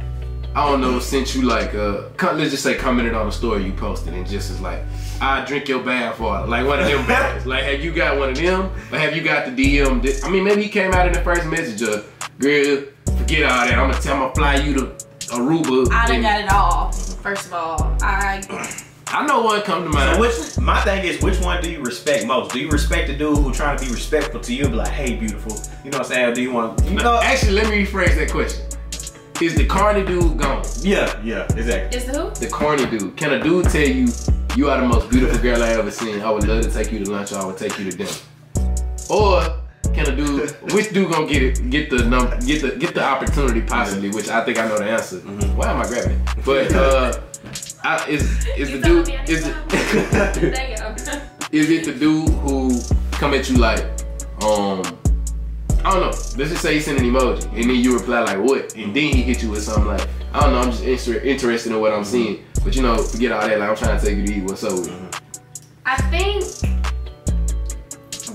I don't know, sent you like let's just say commented on a story you posted and just is like, I drink your bath water, like one of them bags. Like, have you got one of them, or have you got the DM? I mean, maybe he came out in the first message of, girl, forget all that, I'm gonna fly you to Aruba. I done got it all. First of all, I know one come to mind. So my thing is, which one do you respect most? Do you respect the dude who trying to be respectful to you and be like, hey, beautiful? You know what I'm saying? Or do you want to, Actually, let me rephrase that question. Is the corny dude gone? Yeah, exactly. Is the who? The corny dude. Can a dude tell you, you are the most beautiful girl I ever seen, I would love to take you to lunch, or I would take you to dinner? Or can a dude, which dude gonna get the opportunity possibly, which I think I know the answer. Why am I grabbing it? But is the dude, is it the dude who come at you like, I don't know, let's just say he sent an emoji and then you reply like, what? And then he hit you with something like, I don't know, I'm just interested in what I'm seeing, but you know, forget all that, like, I'm trying to take you to eat, what's up with you? I think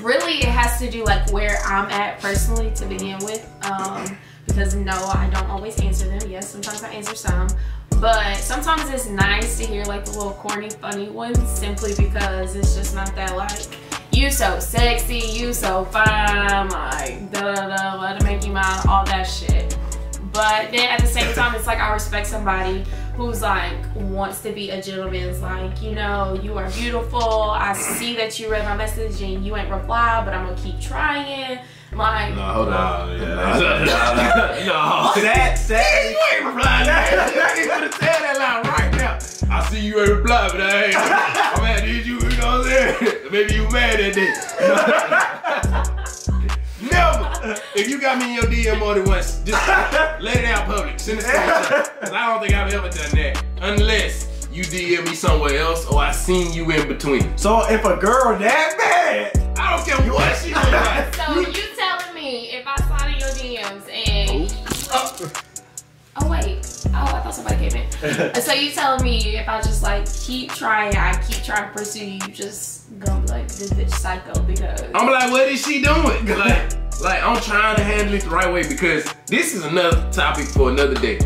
really it has to do like where I'm at personally to begin with, because no, I don't always answer them. Yes, sometimes I answer some, but sometimes it's nice to hear like the little corny funny ones, simply because it's just not that like, you so sexy, you so fine, like da da da, let it make you mine, all that shit. But then at the same time, it's like I respect somebody who's like wants to be a gentleman. It's like, you know, you are beautiful. I see that you read my message and you ain't replied, but I'm gonna keep trying. Like, No, hold on. No. You ain't replied. I ain't gonna tell that line right now. I see you ain't replied, but I ain't. I'm mad at you, you know what I'm saying? Maybe you mad at that. Never. If you got me in your DM more than once, just let it out public. Send a screenshot. Cause I don't think I've ever done that. Unless you DM me somewhere else or I seen you in between. So if a girl that bad, I don't care what she look like. so you telling me if I slide in your DMs and oh wait, I thought somebody came in. So you telling me if I just like keep trying to pursue you, just gonna be like, this bitch psycho because I'm like, what is she doing? Like I'm trying to handle it the right way, because this is another topic for another day.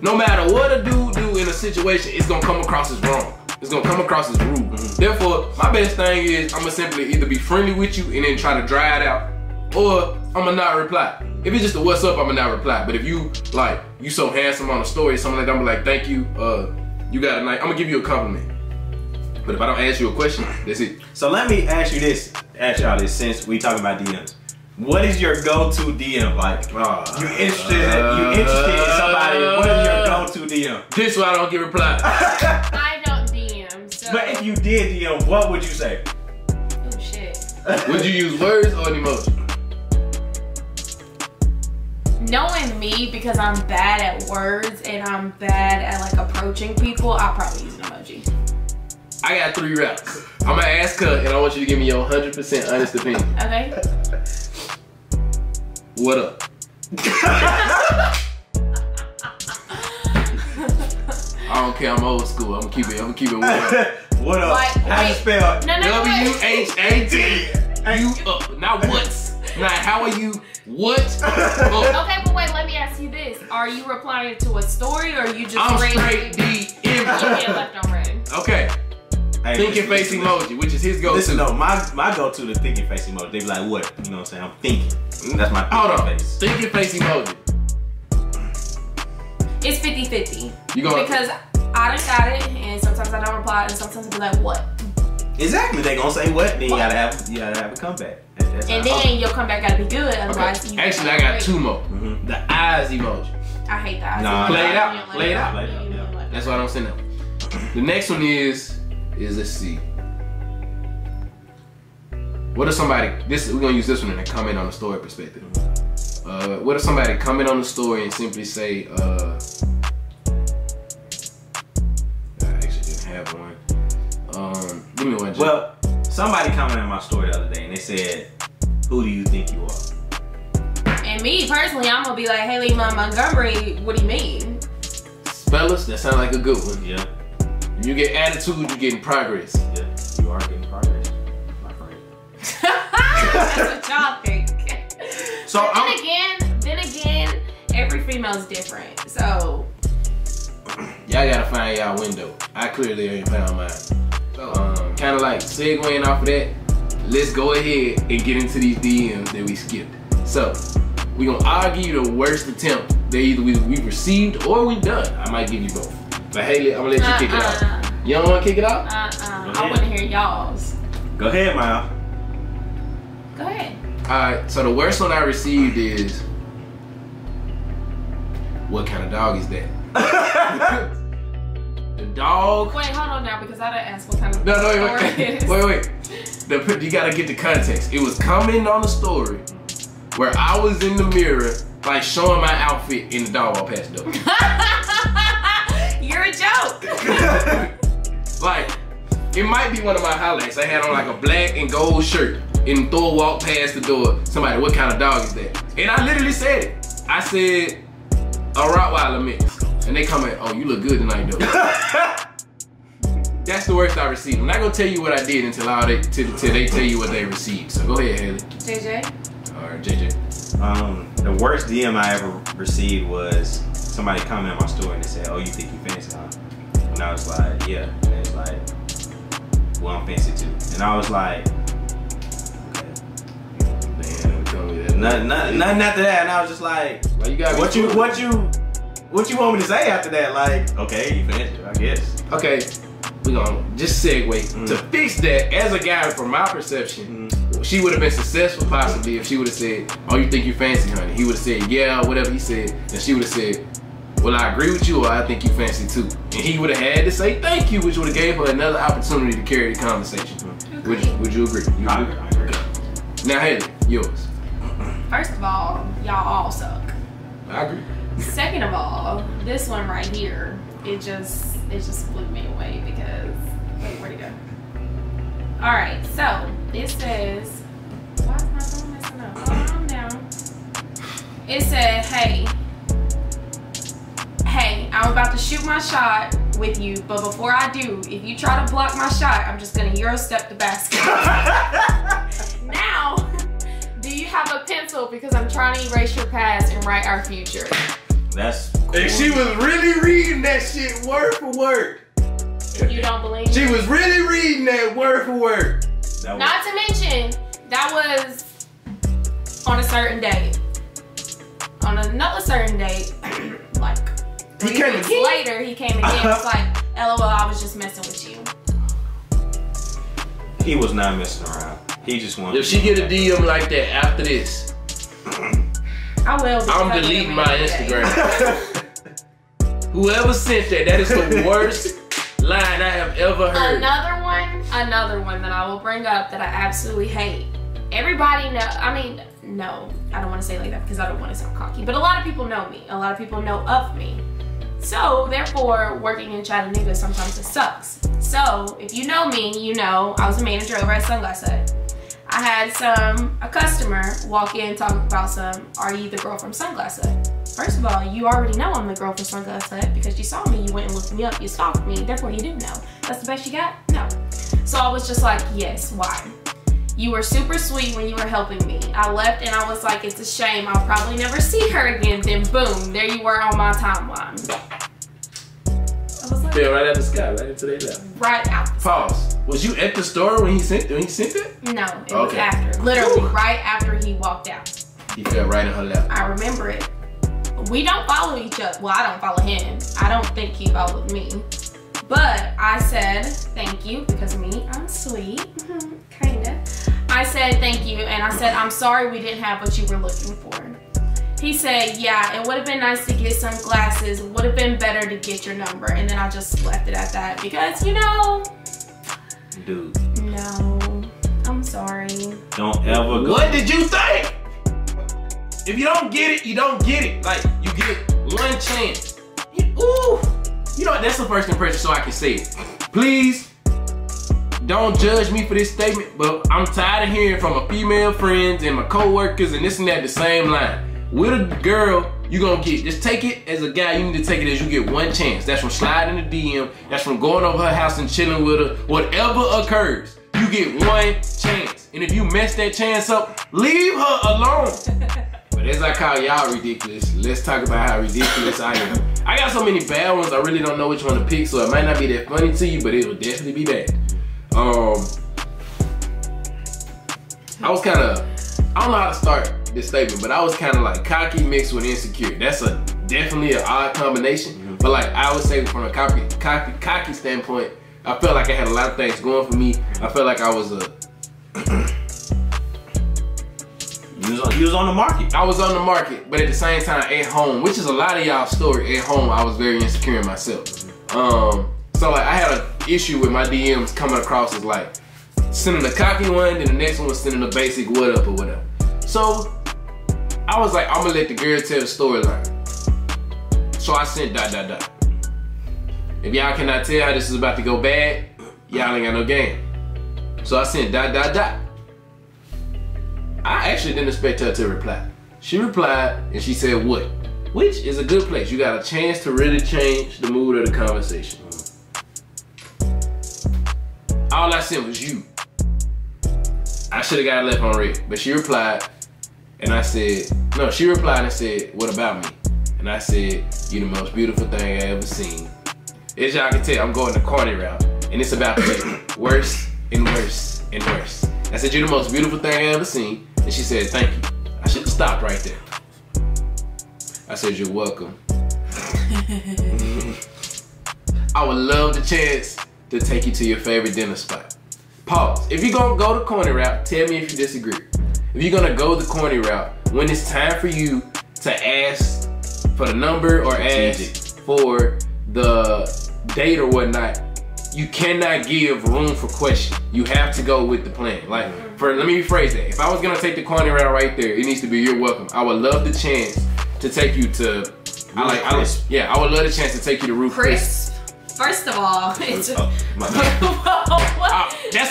No matter what a dude do in a situation, it's gonna come across as wrong. It's gonna come across as rude. Therefore, my best thing is I'm gonna simply either be friendly with you and then try to dry it out, or I'm gonna not reply. If it's just a what's up, I'm gonna not reply. But if you like, you so handsome on a story or something like that, I'm like, thank you, you got a night, I'm gonna give you a compliment. But if I don't ask you a question, that's it. So let me ask y'all this, since we talking about DMs. What is your go-to DM? Like, you interested in somebody, what is your go-to DM? This is why I don't get replied. I don't DM. So. But if you did DM, what would you say? Oh shit. Would you use words or an emoji? Knowing me, because I'm bad at words and I'm bad at like approaching people, I'll probably use an emoji. I got 3 routes. I'm gonna ask her and I want you to give me your 100% honest opinion. Okay. What up? I don't care, I'm old school. I'm gonna keep it what up. What up? Like, How you wait. spell? No, W-H-A-T. You up. Not what's. Not how are you? What? Up. Okay, but wait, let me ask you this. Are you replying to a story or are you just I'm reading? straight DM. You get left on red. Okay. Hey, Thinking face emoji, which is his go-to. Listen, no, my go-to the thinking face emoji. They be like, what? You know what I'm saying? I'm thinking. That's my Hold on. face. Thinking face emoji. It's 50-50. You gonna- Because I done got it and sometimes I don't reply and sometimes I'll be like, what? Exactly. They gonna say what? Then you gotta have a comeback. That's And how- then your comeback gotta be good, otherwise Okay. you Actually, I got 2 more. The eyes emoji. I hate that. Nah, Play it out. You don't Play it out. You don't like That's that. why I don't send them. The next one is let's see. What if somebody, we're gonna use this one in a comment on the story perspective. What if somebody comment on the story and simply say, I actually didn't have one. Give me one, Jay. Well, somebody commented on my story the other day and they said, "Who do you think you are?" And me personally, I'm gonna be like, Haley Montgomery, what do you mean? Fellas, that sounds like a good one. Yeah. You get attitude, you getting progress. Yeah. You are getting progress, my friend. That's what y'all think. So But then again, every female's different. So y'all gotta find y'all window. I clearly ain't found mine. So kind of like segueing off of that, let's go ahead and get into these DMs that we skipped. So we gonna argue the worst attempt that either we've received or we've done. I might give you both. But Haley, I'm gonna let you kick it off. You don't wanna kick it off? I wanna hear y'all's. Go ahead, Maya. Go ahead. Alright, so the worst one I received is, what kind of dog is that? The dog. Wait, hold on now, because I didn't ask what kind of No, story it is. wait. You gotta get the context. It was commenting on the story where I was in the mirror, like showing my outfit, and the dog walked past the door. You're a joke. Like, it might be one of my highlights. I had on like a black and gold shirt, and Thor walked past the door. Somebody, what kind of dog is that? And I literally said it. I said, a Rottweiler mix. And they comment, oh, you look good tonight, though. That's the worst I received. I'm not gonna tell you what I did until they tell you what they received. So go ahead, Haley. JJ? All right, JJ. The worst DM I ever received was somebody commented on my story and they said, "Oh, you think you fancy, huh?" And I was like, "Yeah." And they was like, "Well, I'm fancy too." And I was like, "Okay." Man, tell me that. Nothing after that. And I was just like, Well, you got what you want me to say after that? Like, okay, you fancy, I guess. Okay, we gonna just segue. To fix that, as a guy from my perception, she would have been successful possibly if she would have said, "Oh, you think you fancy, honey?" He would have said, "Yeah," whatever he said, and she would have said, "Well, I agree with you, or I think you fancy too." And he would have had to say thank you, which would have gave her another opportunity to carry the conversation. Would you agree? I agree. Now, Haley, yours. First of all, y'all all suck. I agree. Second of all, this one right here, it just blew me away because, wait, where'd it go? All right, so it says, why is my phone messing up? Hold on now. It said, hey, I'm about to shoot my shot with you, but before I do, if you try to block my shot, I'm just gonna Euro step the basket. Now, do you have a pencil? Because I'm trying to erase your past and write our future. That's cool. And she was really reading that shit word for word. If you don't believe She me. was really reading that word for word. Not to mention, that was on a certain date. On another certain date, like 3 He came weeks again? later, he came again. It's like, LOL, I was just messing with you. He was not messing around. He just wanted. If she get a DM like that after this, I will. because I'm I did deleting it my today. Instagram. Whoever sent that, that is the worst line I have ever heard. Another one that I will bring up that I absolutely hate. Everybody know, no, I don't want to say it like that because I don't want to sound cocky, but a lot of people know me. A lot of people know of me. So, therefore, working in Chattanooga, sometimes it sucks. So, if you know me, you know I was a manager over at Sunglass Hut. I had a customer walk in talk about are you the girl from Sunglass Hut? First of all, you already know I'm the girl from Sunglass Hut because you saw me, you went and looked me up, you stalked me, therefore you do know. That's the best you got? No. So I was just like, yes, why? You were super sweet when you were helping me. I left and I was like, it's a shame, I'll probably never see her again. Then boom, there you were on my timeline. I was like, Yeah, right after Scott, right into they left. right after. Pause. Was you at the store when he sent it? No, it was Okay. after. Literally, right after he walked out. He fell right in her lap. I remember it. We don't follow each other. Well, I don't follow him. I don't think he followed me. But I said thank you because me, I'm sweet. Kinda. I said thank you and I said I'm sorry we didn't have what you were looking for. He said, yeah, it would have been nice to get some glasses. It would have been better to get your number. And then I just left it at that because, you know, Dude. no, I'm sorry. sorry. Don't ever go. What did you think? If you don't get it, you don't get it. Like, you get one chance. Ooh. You know what? That's the first impression, so I can say it. Please, don't judge me for this statement, but I'm tired of hearing from my female friends and my co-workers and this and that the same line. With a girl, you gonna get, just take it as a guy, you need to take it as you get one chance. That's from sliding the DM, that's from going over her house and chilling with her. Whatever occurs, you get one chance. And if you mess that chance up, leave her alone. But as I call y'all ridiculous, let's talk about how ridiculous I am. I got so many bad ones, I really don't know which one to pick, so it might not be that funny to you, but it will definitely be bad. I was kind of, I don't know how to start this statement, but I was kind of like cocky mixed with insecure. That's definitely an odd combination. But like I would say from a cocky standpoint, I felt like I had a lot of things going for me. I felt like I was You was on the market. I was on the market, but at the same time at home, which is a lot of y'all's story. At home, I was very insecure in myself. So like I had an issue with my DMs coming across as like sending a cocky one, then the next one was sending a basic what up or whatever. So I was like, I'm gonna let the girl tell the storyline. So I sent ... If y'all cannot tell how this is about to go bad, y'all ain't got no game. So I sent ... I actually didn't expect her to reply. She replied and she said what? Which is a good place. You got a chance to really change the mood of the conversation. All I said was you. I should have got left on red, but she replied and I said, no, she replied and said, what about me? And I said, you the most beautiful thing I ever seen. As y'all can tell, I'm going the corny route and it's about to get worse and worse and worse. I said, you're the most beautiful thing I ever seen. And she said, thank you. I should have stopped right there. I said, you're welcome. I would love the chance to take you to your favorite dinner spot. Pause. If you're gonna go the corny route, tell me if you disagree. If you're gonna go the corny route, when it's time for you to ask for the number or ask for the date or whatnot, you cannot give room for question. You have to go with the plan. Like, let me rephrase that. If I was gonna take the corny route right there, it needs to be you're welcome. I would love the chance to take you to, I would love the chance to take you to Ruth Chris. First of all, it's that's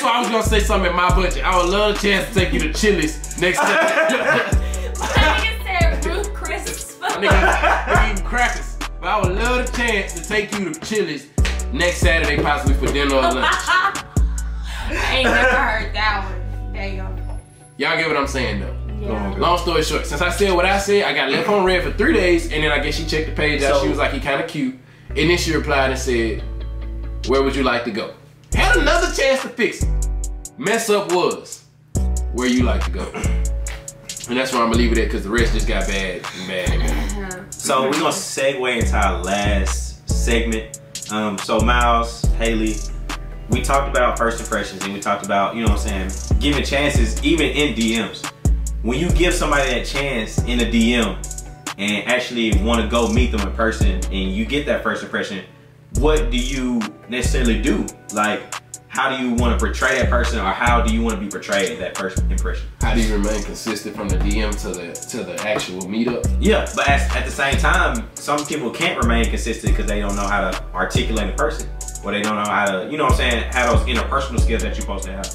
why I was gonna say something in my budget. I would love a chance to take you to Chili's next time. I think it said Ruth Chris. Nigga eating crackers. But I would love the chance to take you to Chili's next Saturday, possibly for dinner or lunch. I ain't never heard that one. Damn. Y'all get what I'm saying though. Yeah. Long story short, since I said what I said, I got left on red for 3 days, and then I guess she checked the page out. She was like, he kind of cute. And then she replied and said, where would you like to go? Had another chance to fix it. Mess up was, where you like to go. And that's where I'm gonna leave it at because the rest just got bad and bad and bad. So we're gonna segue into our last segment. So Miles, Haley, we talked about first impressions and we talked about, you know what I'm saying, giving chances even in DMs. When you give somebody that chance in a DM and actually want to go meet them in person and you get that first impression, what do you necessarily do? Like, how do you want to portray that person, or how do you want to be portrayed at that first impression? How do you remain consistent from the DM to the actual meetup? Yeah, but at the same time, some people can't remain consistent because they don't know how to articulate a person, or they don't know how to, you know what I'm saying, have those interpersonal skills that you're supposed to have.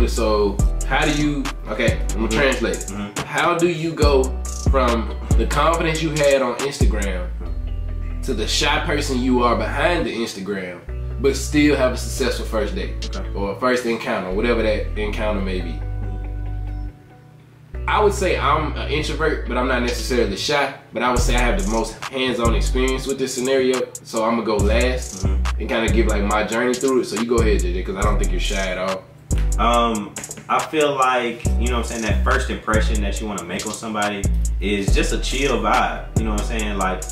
So how do you, okay, I'm gonna translate it. How do you go from the confidence you had on Instagram to the shy person you are behind the Instagram, but still have a successful first date or first encounter, whatever that encounter may be? I would say I'm an introvert, but I'm not necessarily shy, but I would say I have the most hands-on experience with this scenario, so I'm gonna go last and kind of give like my journey through it. So you go ahead, JJ, because I don't think you're shy at all. I feel like, you know what I'm saying, that first impression that you want to make on somebody is just a chill vibe, you know what I'm saying? Like,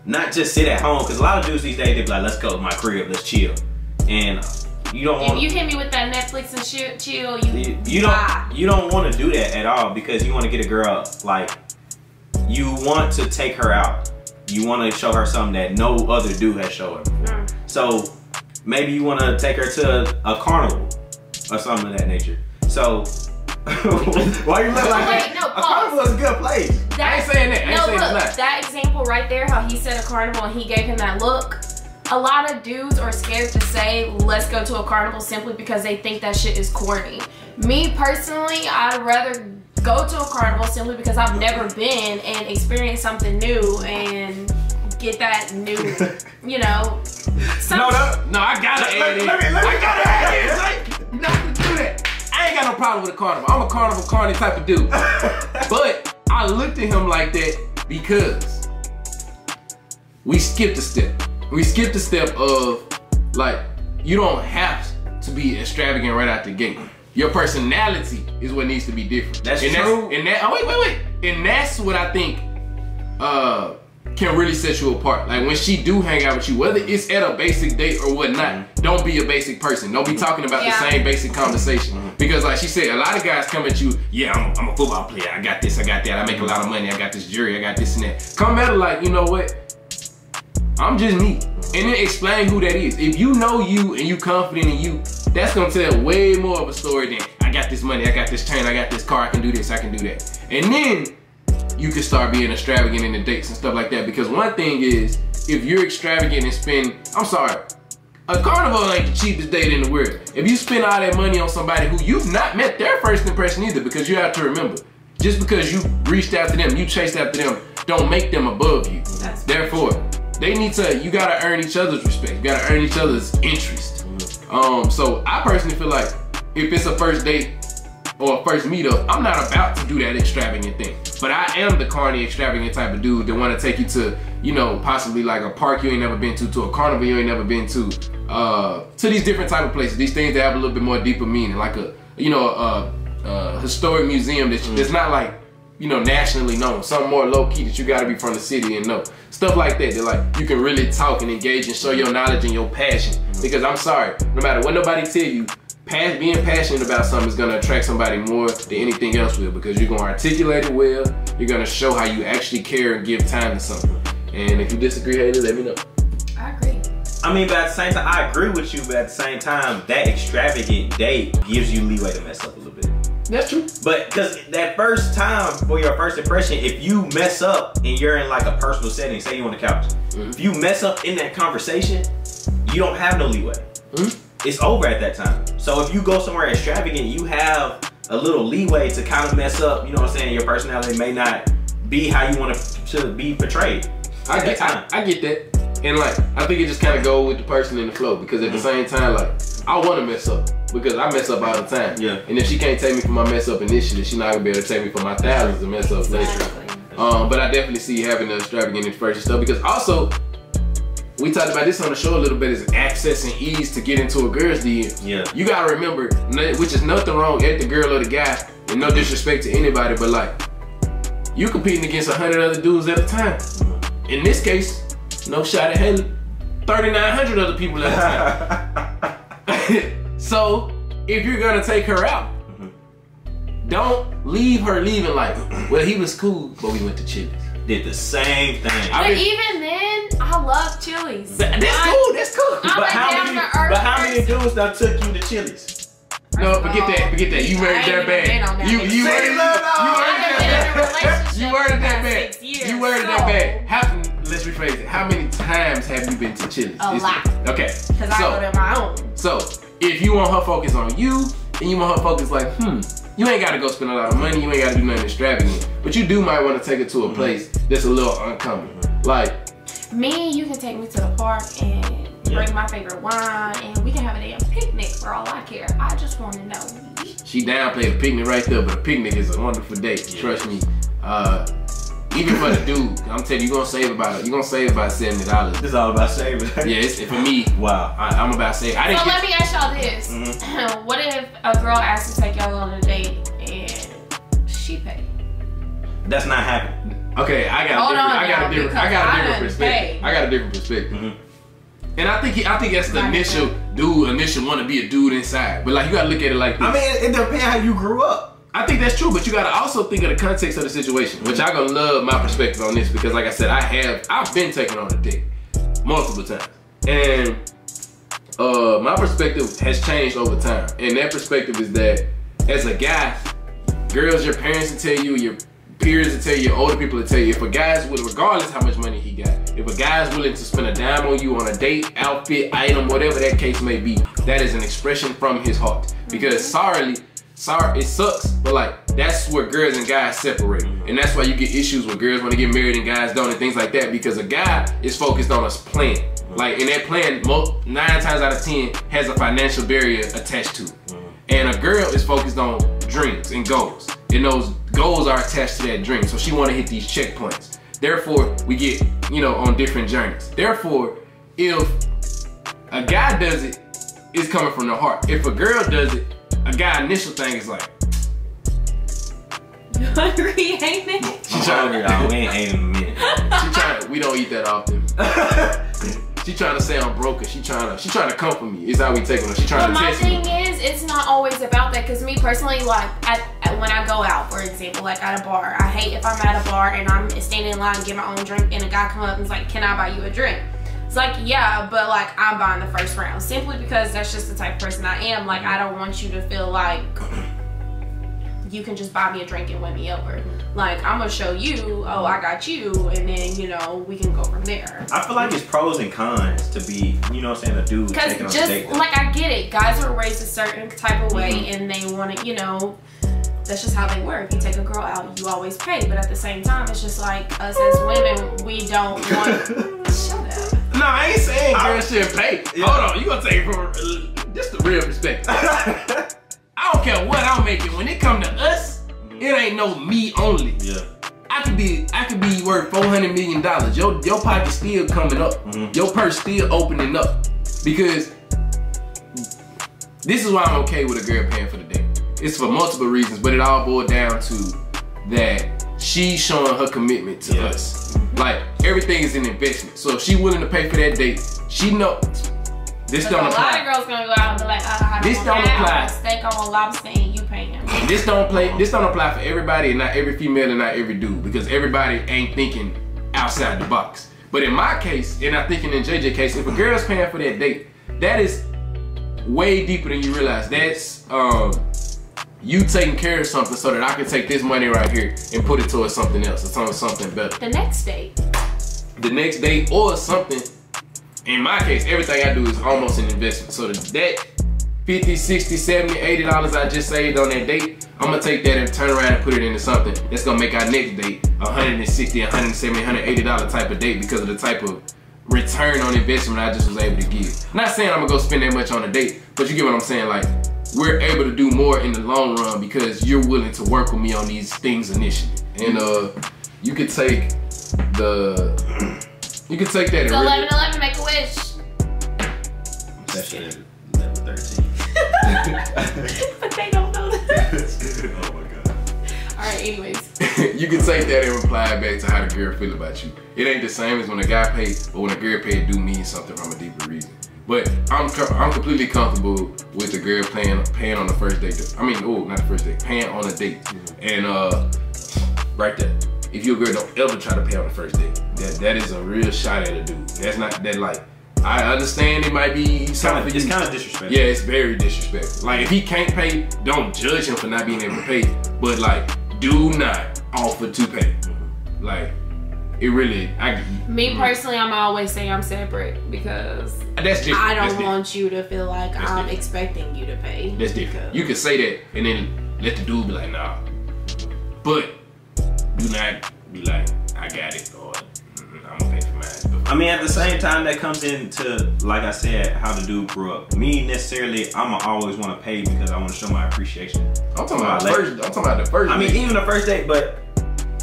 not just sit at home, because a lot of dudes these days, they be like, let's go to my crib, let's chill. And you don't want, if you hit me with that Netflix and chill, you don't want to do that at all, because you want to get a girl, like, you want to take her out. You want to show her something that no other dude has shown her before. So maybe you want to take her to a carnival or something of that nature. So why you look like Wait, that? no, A carnival is a good place. I ain't saying that. I ain't No, saying look, it's not. that example right there, how he said a carnival and he gave him that look. A lot of dudes are scared to say, let's go to a carnival simply because they think that shit is corny. Me personally, I'd rather go to a carnival simply because I've never been and experience something new and get that new, you know. No, I gotta add in. I gotta add in. Like, you not gonna do that. I ain't got no problem with a carnival. I'm a carnival carny type of dude. But I looked at him like that because we skipped a step. We skipped a step of, like, you don't have to be extravagant right out the gate. Your personality is what needs to be different. That's and true. Wait. And that's what I think can really set you apart. Like when she do hang out with you, whether it's at a basic date or whatnot, don't be a basic person. Don't be talking about the same basic conversation. Because like she said, a lot of guys come at you, yeah, I'm a football player. I got this, I got that. I make a lot of money. I got this jewelry. I got this and that. Come at her like, you know what? I'm just me. And then explain who that is. If you know you and you confident in you, that's gonna tell way more of a story than I got this money, I got this chain, I got this car, I can do this, I can do that. And then you can start being extravagant in the dates and stuff like that. Because one thing is, if you're extravagant and spend, I'm sorry, a carnival ain't the cheapest date in the world. If you spend all that money on somebody who you've not met their first impression either, because you have to remember, just because you reached after them, you chased after them, don't make them above you. Therefore, they need to, you gotta earn each other's respect. You gotta earn each other's interest. So I personally feel like if it's a first date or a first meetup, I'm not about to do that extravagant thing. But I am the carny, extravagant type of dude that want to take you to, you know, possibly like a park you ain't never been to a carnival you ain't never been to these different type of places, these things that have a little bit more deeper meaning, like a, you know, a historic museum that's not like, you know, nationally known, something more low key that you gotta be from the city and know. Stuff like that, that like you can really talk and engage and show your knowledge and your passion. Because I'm sorry, no matter what nobody tell you, being passionate about something is gonna attract somebody more than anything else will, because you're gonna articulate it well, you're gonna show how you actually care and give time to something. And if you disagree, Haley, let me know. I agree. I mean, but at the same time, I agree with you, but at the same time, that extravagant date gives you leeway to mess up a little bit. That's true. But because that first time for your first impression, if you mess up and you're in like a personal setting, say you're on the couch, if you mess up in that conversation, you don't have no leeway. It's over at that time. So if you go somewhere extravagant, you have a little leeway to kind of mess up, you know what I'm saying? Your personality may not be how you want to be portrayed. I get that. And like, I think it just kind of go with the person in the flow, because at the same time, like, I want to mess up because I mess up all the time. Yeah. And if she can't take me for my mess up initiative, she's not gonna be able to take me for my thousands of mess ups later. But I definitely see having the extravagant expression stuff, because also, we talked about this on the show a little bit, is access and ease to get into a girl's DM. Yeah. You gotta remember, which is nothing wrong at the girl or the guy, and no disrespect to anybody, but like, you competing against 100 other dudes at a time. In this case, no shot at Haley, 3,900 other people at a time. So, if you're gonna take her out, don't leave her leaving like, well, he was cool, but we went to Chili's. Did the same thing. But even then, I love Chili's. That's cool. I'm but how many dudes that took you to Chili's? No, forget that. You worded that bad. You worded that bad. Let's rephrase it. How many times have you been to Chili's? A lot. Okay. Because I go to my own. So, if you want her focus on you, and you want her focus like, you ain't gotta go spend a lot of money, you ain't gotta do nothing extravagant, but you do might want to take her to a place that's a little uncommon. Like, me, you can take me to the park and bring my favorite wine, and we can have a damn picnic for all I care. I just want to know. She downplayed a picnic right there, but a picnic is a wonderful date. Trust me. Even for the dude, I'm telling you, you're gonna save about $70. This is all about saving. Yeah, it's for me. Wow, I'm about saving. So let me ask y'all this: what if a girl asks to take y'all on a date and she paid? That's not happening. Okay, I got a different perspective. And I think that's the initial want to be a dude inside. But like, you gotta look at it like this. I mean, it depends how you grew up. I think that's true, but you gotta also think of the context of the situation, which I gonna love my perspective on this, because like I said, I've been taken on a date multiple times. And my perspective has changed over time. And that perspective is that as a guy, girls, your parents will tell you, your peers will tell you, older people will tell you, if a guy's willing, regardless how much money he got, if a guy's willing to spend a dime on you on a date, outfit, item, whatever that case may be, that is an expression from his heart. Because sorry, it sucks, but like, that's where girls and guys separate. And that's why you get issues where girls want to get married and guys don't and things like that, because a guy is focused on a plan. Like, and that plan, 9 times out of 10, has a financial barrier attached to it. And a girl is focused on dreams and goals. And those goals are attached to that dream. So she want to hit these checkpoints. Therefore, we get, you know, on different journeys. Therefore, if a guy does it, it's coming from the heart. If a girl does it, a guy initial thing is like, you hungry, ain't it? She trying to, we ain't ate in a minute. She trying to, we don't eat that often. She trying to say I'm broke, she trying to comfort me. It's how we take her. She trying to test me. But my thing is, it's not always about that. Cause me personally, like when I go out, for example, like at a bar, I hate if I'm at a bar and I'm standing in line and get my own drink, and a guy come up and is like, "Can I buy you a drink?" It's like, yeah, but like I'm buying the first round simply because that's just the type of person I am. Like I don't want you to feel like you can just buy me a drink and win me over. Like, I'm gonna show you, oh, I got you, and then, you know, we can go from there. I feel like it's pros and cons to be, you know what I'm saying, a dude taking on a date. Because just, like, I get it. Guys are raised a certain type of way, and they want to, you know, that's just how they work. You take a girl out, you always pay. But at the same time, it's just like, us as women, we don't want... Shut up. No, I ain't saying girls shouldn't pay. Yeah. Hold on, you gonna take it from just the real perspective. I don't care what I'm making. When it come to us, it ain't no me only. Yeah. I could be worth $400 million. Your pocket still coming up. Your purse still opening up. Because this is why I'm okay with a girl paying for the date. It's for multiple reasons, but it all boils down to that she's showing her commitment to us. Like, everything is an investment. So if she willing to pay for that date, she knows. This don't apply. A lot of girls gonna go out and be like, I this don't apply. Steak on lobster and you paying. This don't apply for everybody, and not every female and not every dude, because everybody ain't thinking outside the box. But in my case, and I'm thinking in JJ case, if a girl's paying for that date, that is way deeper than you realize. That's you taking care of something so that I can take this money right here and put it towards something else, or towards something better. The next date. The next date or something. In my case, everything I do is almost an investment. So that $50, $60, $70, $80 I just saved on that date, I'm gonna take that and turn around and put it into something that's gonna make our next date $160, $170, $180 type of date because of the type of return on investment I just was able to give. Not saying I'm gonna go spend that much on a date, but you get what I'm saying. Like, we're able to do more in the long run because you're willing to work with me on these things initially. And you could take that. It's 11/11, make a wish. Especially at 11/13. But they don't know that. Oh my god. Alright, anyways. You can take that and reply back to how the girl feel about you. It ain't the same as when a guy pays, but when a girl pays, it do mean something from a deeper reason. But I'm completely comfortable with the girl paying on the first date. I mean, oh, not the first date, paying on a date. And right there, if you're a girl, don't ever try to pay on the first date. That is a real shot at a dude. That's not that, like, I understand it might be something for you. It's kind of disrespectful. Yeah, it's very disrespectful. Like, if he can't pay, don't judge him for not being able to pay. But like, do not offer to pay. Like, it really, me personally, I'm always saying I'm separate because that's different. I don't want you to feel like I'm expecting you to pay. That's different. You can say that and then let the dude be like, nah. But do not be like, I got it, or I'm gonna pay for mine. I mean, at the same time, that comes into, like I said, how the dude grew up. Me necessarily, I'ma always want to pay because I want to show my appreciation. I'm talking about the first. I mean, even the first date, but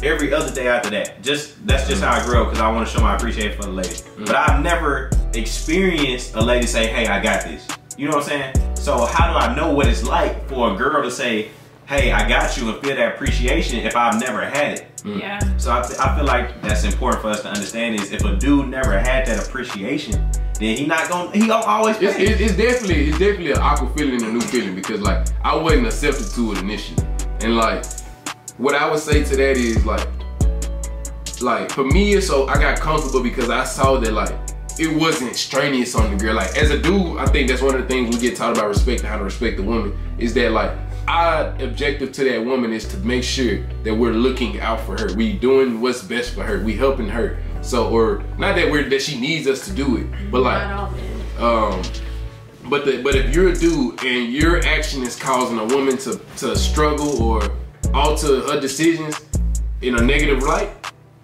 every other day after that. That's just how I grew up because I want to show my appreciation for the lady. But I've never experienced a lady say, "Hey, I got this." You know what I'm saying? So how do I know what it's like for a girl to say, "Hey, I got you," and feel that appreciation if I've never had it? Yeah. So I feel like that's important for us to understand is if a dude never had that appreciation, then he don't always pay. It's definitely an awkward feeling and a new feeling because like I wasn't accepted to it initially. And like what I would say to that is like for me, so I got comfortable because I saw that like it wasn't strenuous on the girl. Like as a dude, I think that's one of the things we get taught about respect and how to respect the woman is that like our objective to that woman is to make sure that we're looking out for her. We doing what's best for her. We helping her. So, or not that she needs us to do it, but like, but if you're a dude and your action is causing a woman to struggle or alter her decisions in a negative light,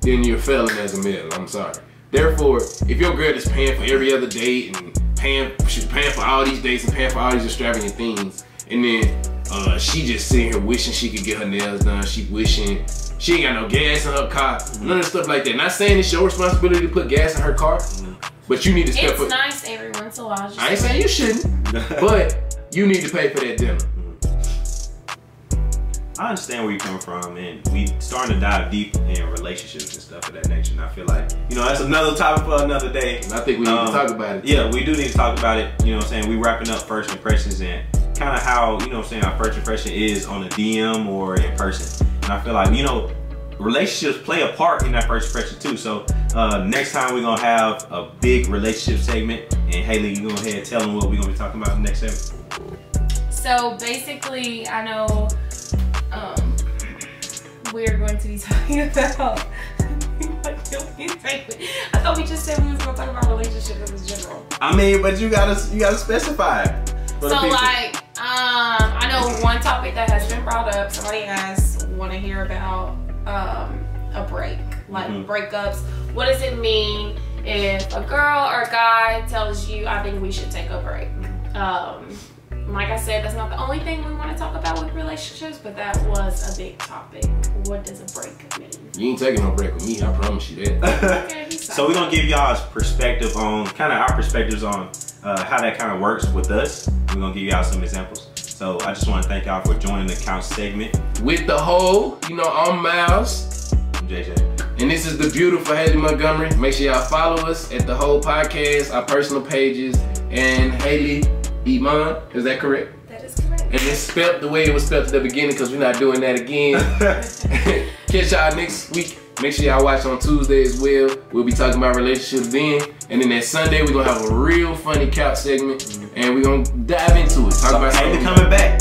then you're failing as a male. I'm sorry. Therefore, if your girl is paying for every other date and she's paying for all these dates and paying for all these extravagant things, and then she just sitting here wishing she could get her nails done, she wishing she ain't got no gas in her car, none of the stuff like that. Not saying it's your responsibility to put gas in her car, but you need to step up. It's nice every once in a while. I ain't saying you shouldn't, but you need to pay for that dinner. I understand where you're coming from, and we starting to dive deep in relationships and stuff of that nature. And I feel like, you know, that's another topic for another day. And I think we need to talk about it. Yeah, we do need to talk about it. You know what I'm saying? We wrapping up first impressions and kind of how, you know what I'm saying, our first impression is on a DM or in person. And I feel like, you know, relationships play a part in that first impression too. So next time we're gonna have a big relationship segment, and Haley, you go ahead and tell them what we're gonna be talking about in the next segment. So basically, I know we're going to be talking about. I thought we just said we was gonna talk about relationships in general. I mean, but you gotta specify. So like, I know one topic that has been brought up. Somebody asked, want to hear about a break, like breakups. What does it mean if a girl or a guy tells you, I think we should take a break? Like I said, that's not the only thing we want to talk about with relationships, but that was a big topic. What does a break mean? You ain't taking no break with me, I promise you that. Okay, so we're gonna give y'all perspective on, kind of our perspectives on how that kind of works with us. We're gonna give y'all some examples. So I just want to thank y'all for joining the couch segment. With the whole, you know, I'm Miles. I'm JJ. And this is the beautiful Haley Montgomery. Make sure y'all follow us at the whole podcast, our personal pages, and Haley Iman. Is that correct? That is correct. And it's spelled the way it was spelled at the beginning, because we're not doing that again. Catch y'all next week. Make sure y'all watch on Tuesday as well. We'll be talking about relationships then. And then that Sunday, we're going to have a real funny couch segment. And we're going to dive into it. Talk about Haley coming back.